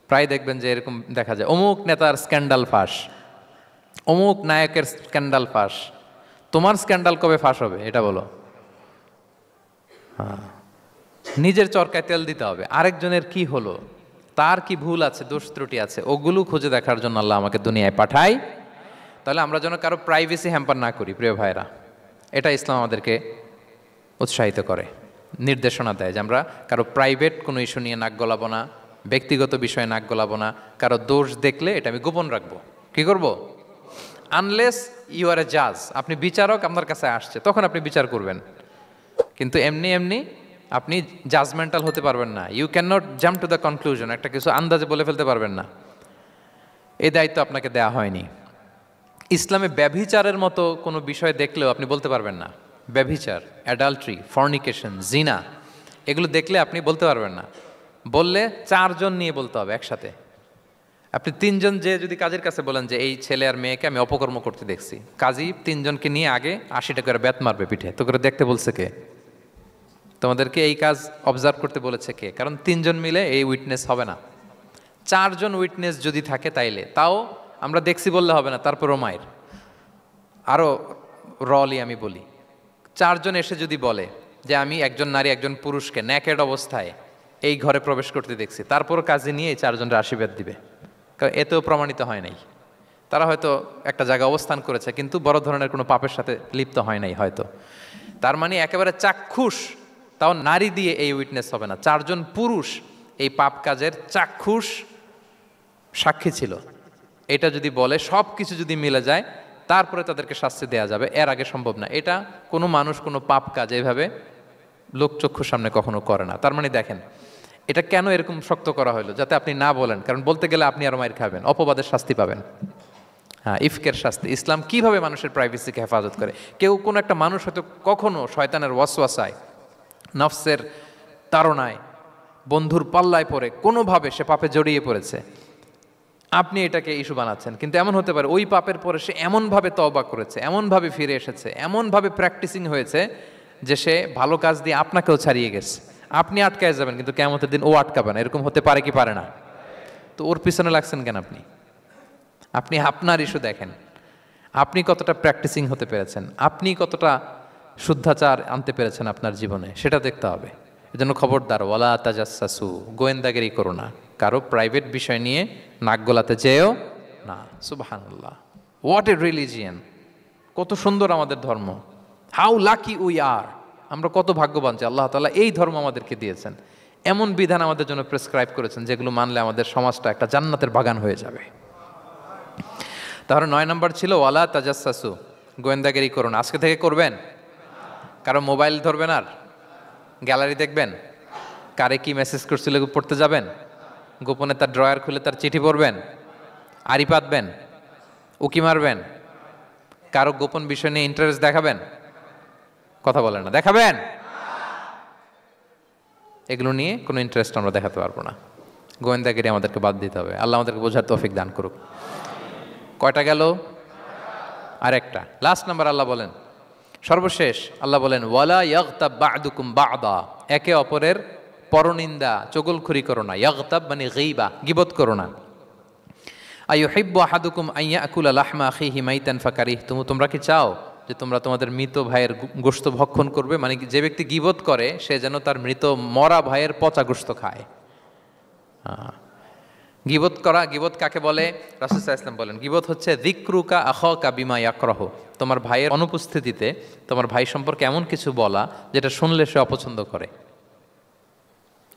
প্রায় দেখবেন যে এরকম দেখা যায়, অমুক নেতার স্ক্যান্ডাল ফাঁস, অমুক নায়কের স্ক্যান্ডাল ফাঁস। তোমার স্ক্যান্ডাল কবে ফাঁস হবে এটা বলো? নিজের চরকায় তেল দিতে হবে। আরেকজনের কি হলো, তার কি ভুল আছে, দোষ ত্রুটি আছে, ওগুলো খুঁজে দেখার জন্য আল্লাহ আমাকে দুনিয়ায় পাঠায়। তাহলে আমরা যেন কারো প্রাইভেসি হ্যাম্পার না করি প্রিয় ভাইরা। এটা ইসলাম আমাদেরকে উৎসাহিত করে, নির্দেশনা দেয় যে আমরা কারো প্রাইভেট কোনো ইস্যু নিয়ে নাক গলাবো না, ব্যক্তিগত বিষয়ে নাক গলাবো না। কারো দোষ দেখলে এটা আমি গোপন রাখবো। কি করব? আনলেস ইউ আর এ জাজ, আপনি বিচারক, আপনার কাছে আসছে, তখন আপনি বিচার করবেন। কিন্তু এমনি এমনি আপনি জাজমেন্টাল হতে পারবেন না। You can not jump to the conclusion, একটা কিছু আন্দাজে বলে ফেলতে পারবেন না। এই দায়িত্ব আপনাকে দেয়া হয়নি। ইসলামে ব্যভিচারের মতো কোনো বিষয় দেখলেও আপনি বলতে পারবেন না। ব্যভিচার, অ্যাডাল্ট্রি, ফর্নিকেশন, জিনা, এগুলো দেখলে আপনি বলতে পারবেন না। বললে 4 জন নিয়ে বলতে হবে একসাথে। আপনি 3 জন যে যদি কাজের কাছে বলেন যে এই ছেলে আর মেয়েকে আমি অপকর্ম করতে দেখছি, কাজী 3 জনকে নিয়ে আগে 80 টাকা করে বেত মারবে পিঠে। তো করে দেখতে বলছে কে? তোমাদেরকে এই কাজ অবজার্ভ করতে বলেছে কে? কারণ 3 জন মিলে এই উইটনেস হবে না। 4 জন উইটনেস যদি থাকে তাইলে তাও আমরা দেখছি বললে হবে না, তারপরও মায়ের। আরও রলি আমি বলি, 4 জন এসে যদি বলে যে আমি একজন নারী একজন পুরুষকে ন্যাকেড অবস্থায় এই ঘরে প্রবেশ করতে দেখছি, তারপরও কাজে নিয়ে এই 4 জনের আশীর্বাদ দিবে, কারণ এতেও প্রমাণিত হয় নাই। তারা হয়তো একটা জায়গায় অবস্থান করেছে কিন্তু বড় ধরনের কোনো পাপের সাথে লিপ্ত হয় নাই হয়তো। তার মানে একেবারে চাক্ষুষ, তাও নারী দিয়ে এই উইটনেস হবে না, 4 জন পুরুষ এই পাপ কাজের চাক্ষুষ সাক্ষী ছিল। এটা যদি বলে, সব কিছু যদি মিলে যায় তারপরে তাদেরকে শাস্তি দেওয়া যাবে, এর আগে সম্ভব না। এটা কোনো মানুষ কোনো পাপ কাজ এইভাবে লোকচক্ষুর সামনে কখনো করে না। তার মানে দেখেন এটা কেন এরকম শক্ত করা হলো, যাতে আপনি না বলেন, কারণ বলতে গেলে আপনি আরো মাইর খাবেন, অপবাদের শাস্তি পাবেন। হ্যাঁ, ইফকের শাস্তি। ইসলাম কিভাবে মানুষের প্রাইভেসিকে হেফাজত করে। কেউ কোনো একটা মানুষ হয়তো কখনো শয়তানের ওয়াসওয়াসায়, নফসের তাড়নায়, বন্ধুর পাল্লায় পড়ে কোনোভাবে সে পাপে জড়িয়ে পড়েছে, আপনি এটাকে ইস্যু বানাচ্ছেন। কিন্তু এমন হতে পারে ওই পাপের পরে সে এমনভাবে তওবা করেছে, এমনভাবে ফিরে এসেছে, এমনভাবে প্র্যাকটিসিং হয়েছে যে সে ভালো কাজ দিয়ে আপনাকেও ছাড়িয়ে গেছে। আপনি আটকায় যাবেন কিন্তু কিয়ামতের দিন ও আটকাবে না। এরকম হতে পারে কি পারে না? তো ওর পিছনে লাগছেন কেন আপনি? আপনি আপনার ইস্যু দেখেন, আপনি কতটা প্র্যাকটিসিং হতে পেরেছেন, আপনি কতটা শুদ্ধাচার আনতে পেরেছেন আপনার জীবনে, সেটা দেখতে হবে। এজন্য খবরদার, ওয়ালা তাজাসসু, গোয়েন্দাগিরি করো না, কারো প্রাইভেট বিষয় নিয়ে নাক গলাতে যেও না। সুবহানাল্লাহ, হোয়াট এ রিলিজিয়ান! কত সুন্দর আমাদের ধর্ম, হাউ লাকি উই আর! আমরা কত ভাগ্যবান যে আল্লাহ তাআলা এই ধর্ম আমাদেরকে দিয়েছেন, এমন বিধান আমাদের জন্য প্রেসক্রাইব করেছেন যেগুলো মানলে আমাদের সমাজটা একটা জান্নাতের বাগান হয়ে যাবে। তাহলে 9 নম্বর ছিল ওয়ালা তাজাসসু, গোয়েন্দাগিরি করুন। আজকে থেকে করবেন? কারো মোবাইল ধরবেন, আর গ্যালারি দেখবেন, কারে কি মেসেজ করছিল পড়তে যাবেন, গোপনে তার ড্রয়ার খুলে তার চিঠি পড়বেন, আড়ি পাতবেন, উকি মারবেন, কারো গোপন বিষয় নিয়ে ইন্টারেস্ট দেখাবেন? কথা বলেন না, দেখাবেন? এগুলো নিয়ে কোনো ইন্টারেস্ট আমরা দেখাতে পারবো না। গোয়েন্দাগিরি আমাদেরকে বাদ দিতে হবে। আল্লাহ আমাদেরকে বোঝার তৌফিক দান করুক। কয়টা গেল? আর একটা, লাস্ট নাম্বার। আল্লাহ বলেন, সর্বশেষ আল্লাহ বলেন, ওয়ালা ইয়াগতাব বা'দুকুম বা'দা, একে অপরের পরনিন্দা চগলখুরি করো না। ইয়াগতাব মানে গীবা, গীবত করো না। আইয়ুহিব্বু আহাদুকুম আইয়াকুলা লাহমা আখিহি মাইতান ফাকারিহতুম, তোমরা কি চাও যে তোমরা তোমাদের মৃত ভাইয়ের গোশত ভক্ষণ করবে? মানে যে ব্যক্তি গীবত করে সে যেন তার মৃত মরা ভাইয়ের পচা গোশত খায়। গীবত করা, গীবত কাকে বলে? রাসূল সাল্লাল্লাহু আলাইহি ওয়াসাল্লাম বলেন, গীবত হচ্ছে যিকরুকা আখাকা বিমা ইয়াকরাহু, তোমার ভাইয়ের অনুপস্থিতিতে তোমার ভাই সম্পর্কে এমন কিছু বলা যেটা শুনলে সে অপছন্দ করে,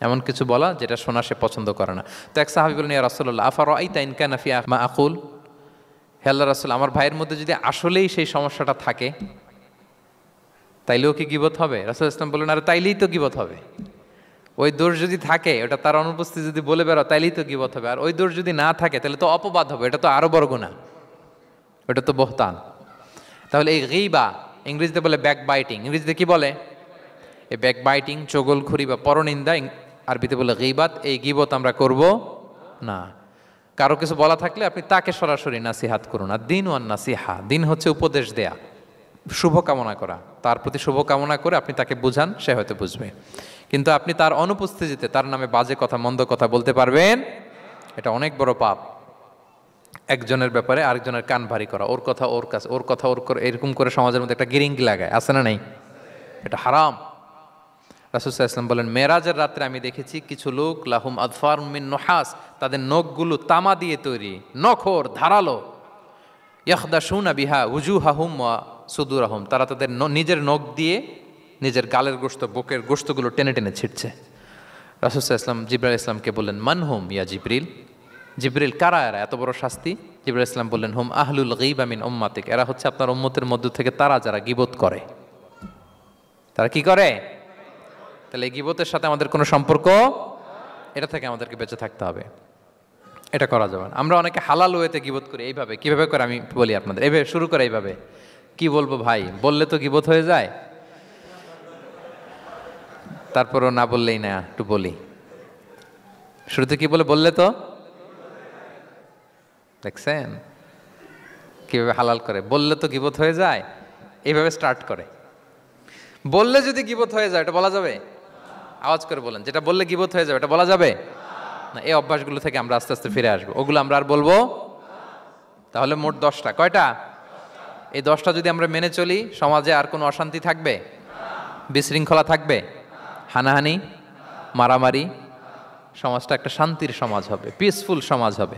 এমন কিছু বলা যেটা শোনা সে পছন্দ করে না। তো এক সাহাবী বলেন, ইয়া রাসূলুল্লাহ আফারাআইতা ইন কানা ফি মা আকুল, হে আল্লাহর রাসূল, আমার ভাইয়ের মধ্যে যদি আসলেই সেই সমস্যাটা থাকে তাইলেও কি গীবত হবে? রাসূল সাল্লাল্লাহু আলাইহি ওয়াসাল্লাম বলেন, আরে তাইলেই তো গীবত হবে। ওই দোষ যদি থাকে, ওটা তার অনুপস্থিতি যদি বলে বেরো তাইলেই তো গীবত হবে। আর ওই দোষ যদি না থাকে তাহলে তো অপবাদ হবে, এটা তো আরো বড় গুনাহ, ওটা তো বহতান। তাহলে এই গীবা ইংরেজিতে বলে ব্যাক বাইটিং। ইংরেজিতে কি বলে? এই ব্যাক বাইটিং, চগলখুরি বা পরনিন্দা, আরবিতে বলে গীবাত। এই গীবত আমরা করব না। কারো কিছু বলা থাকলে আপনি তাকে সরাসরি নাসিহাত করুন। আর দিন ওয়ান নাসিহা, দিন হচ্ছে উপদেশ দেয়া, শুভ কামনা করা, তার প্রতি শুভ কামনা করে আপনি তাকে বুঝান, সে হয়তো বুঝবে। কিন্তু আপনি তার অনুপস্থিতিতে তার নামে বাজে কথা, মন্দ কথা বলতে পারবেন? এটা অনেক বড় পাপ। একজনের ব্যাপারে আরেকজনের কান ভারী করা, ওর কথা ওর কাছে, ওর কথা ওর করে, এরকম করে সমাজের মধ্যে একটা গিরিঙ্গি লাগায়, আছে না? নেই? এটা হারাম। রাসূল সাল্লাল্লাহু আলাইহি ওয়াসাল্লাম বলেন, মেরাজের রাত্রে আমি দেখেছি কিছু লোক লাহুম আযফারুম মিন নুহাস, তাদের নখগুলো তামা দিয়ে তৈরি, নখর ধারালো, ইয়াখদাশুনা বিহা উজুহাহুম ওয়া সুদুরাহুম, তারা তাদের নিজের নখ দিয়ে নিজের গালের গোশত, বুকের গোশতগুলো টেনে টেনে ছিটছে। রাসূল সাল্লাল্লাহু আলাইহি ওয়াসাল্লাম জিবরাইল ইসলামকে বললেন, মানহুম ইয়া জিবরিল, জিবরিল কারা এরা, এত বড় শাস্তি? জিবরাইল ইসলাম বললেন, হুম আহলুল গীবা মিন উম্মাতিক, এরা হচ্ছে আপনার উম্মতের মধ্য থেকে তারা যারা গীবত করে। তারা কি করে? তাহলে এই গীবতের সাথে আমাদের কোনো সম্পর্ক, এটা থেকে আমাদেরকে বেঁচে থাকতে হবে, এটা করা যাবে না। আমরা অনেকে হালাল ওয়েতে গীবত করি। এইভাবে কিভাবে করে আমি বলি আপনাদের, এইভাবে শুরু করে, এইভাবে কি বলবো ভাই, বললে তো গীবত হয়ে যায়, তারপরও না বললেই না, একটু বলি। শুরুতে কি বললে তো, দেখছেন কিভাবে হালাল করে, বললে তো গীবত হয়ে যায়, এইভাবে স্টার্ট করে। বললে যদি গীবত হয়ে যায় এটা বলা যাবে? আওয়াজ করে বলেন, যেটা বললে গীবত হয়ে যাবে এটা বলা যাবে না। এই অভ্যাসগুলো থেকে আমরা আস্তে আস্তে ফিরে আসবো, ওগুলো আমরা আর বলবো। তাহলে মোট 10টা, কয়টা? এই 10টা যদি আমরা মেনে চলি, সমাজে আর কোনো অশান্তি থাকবে? বিশৃঙ্খলা থাকবে? হানাহানি, মারামারি? সমাজটা একটা শান্তির সমাজ হবে, পিসফুল সমাজ হবে।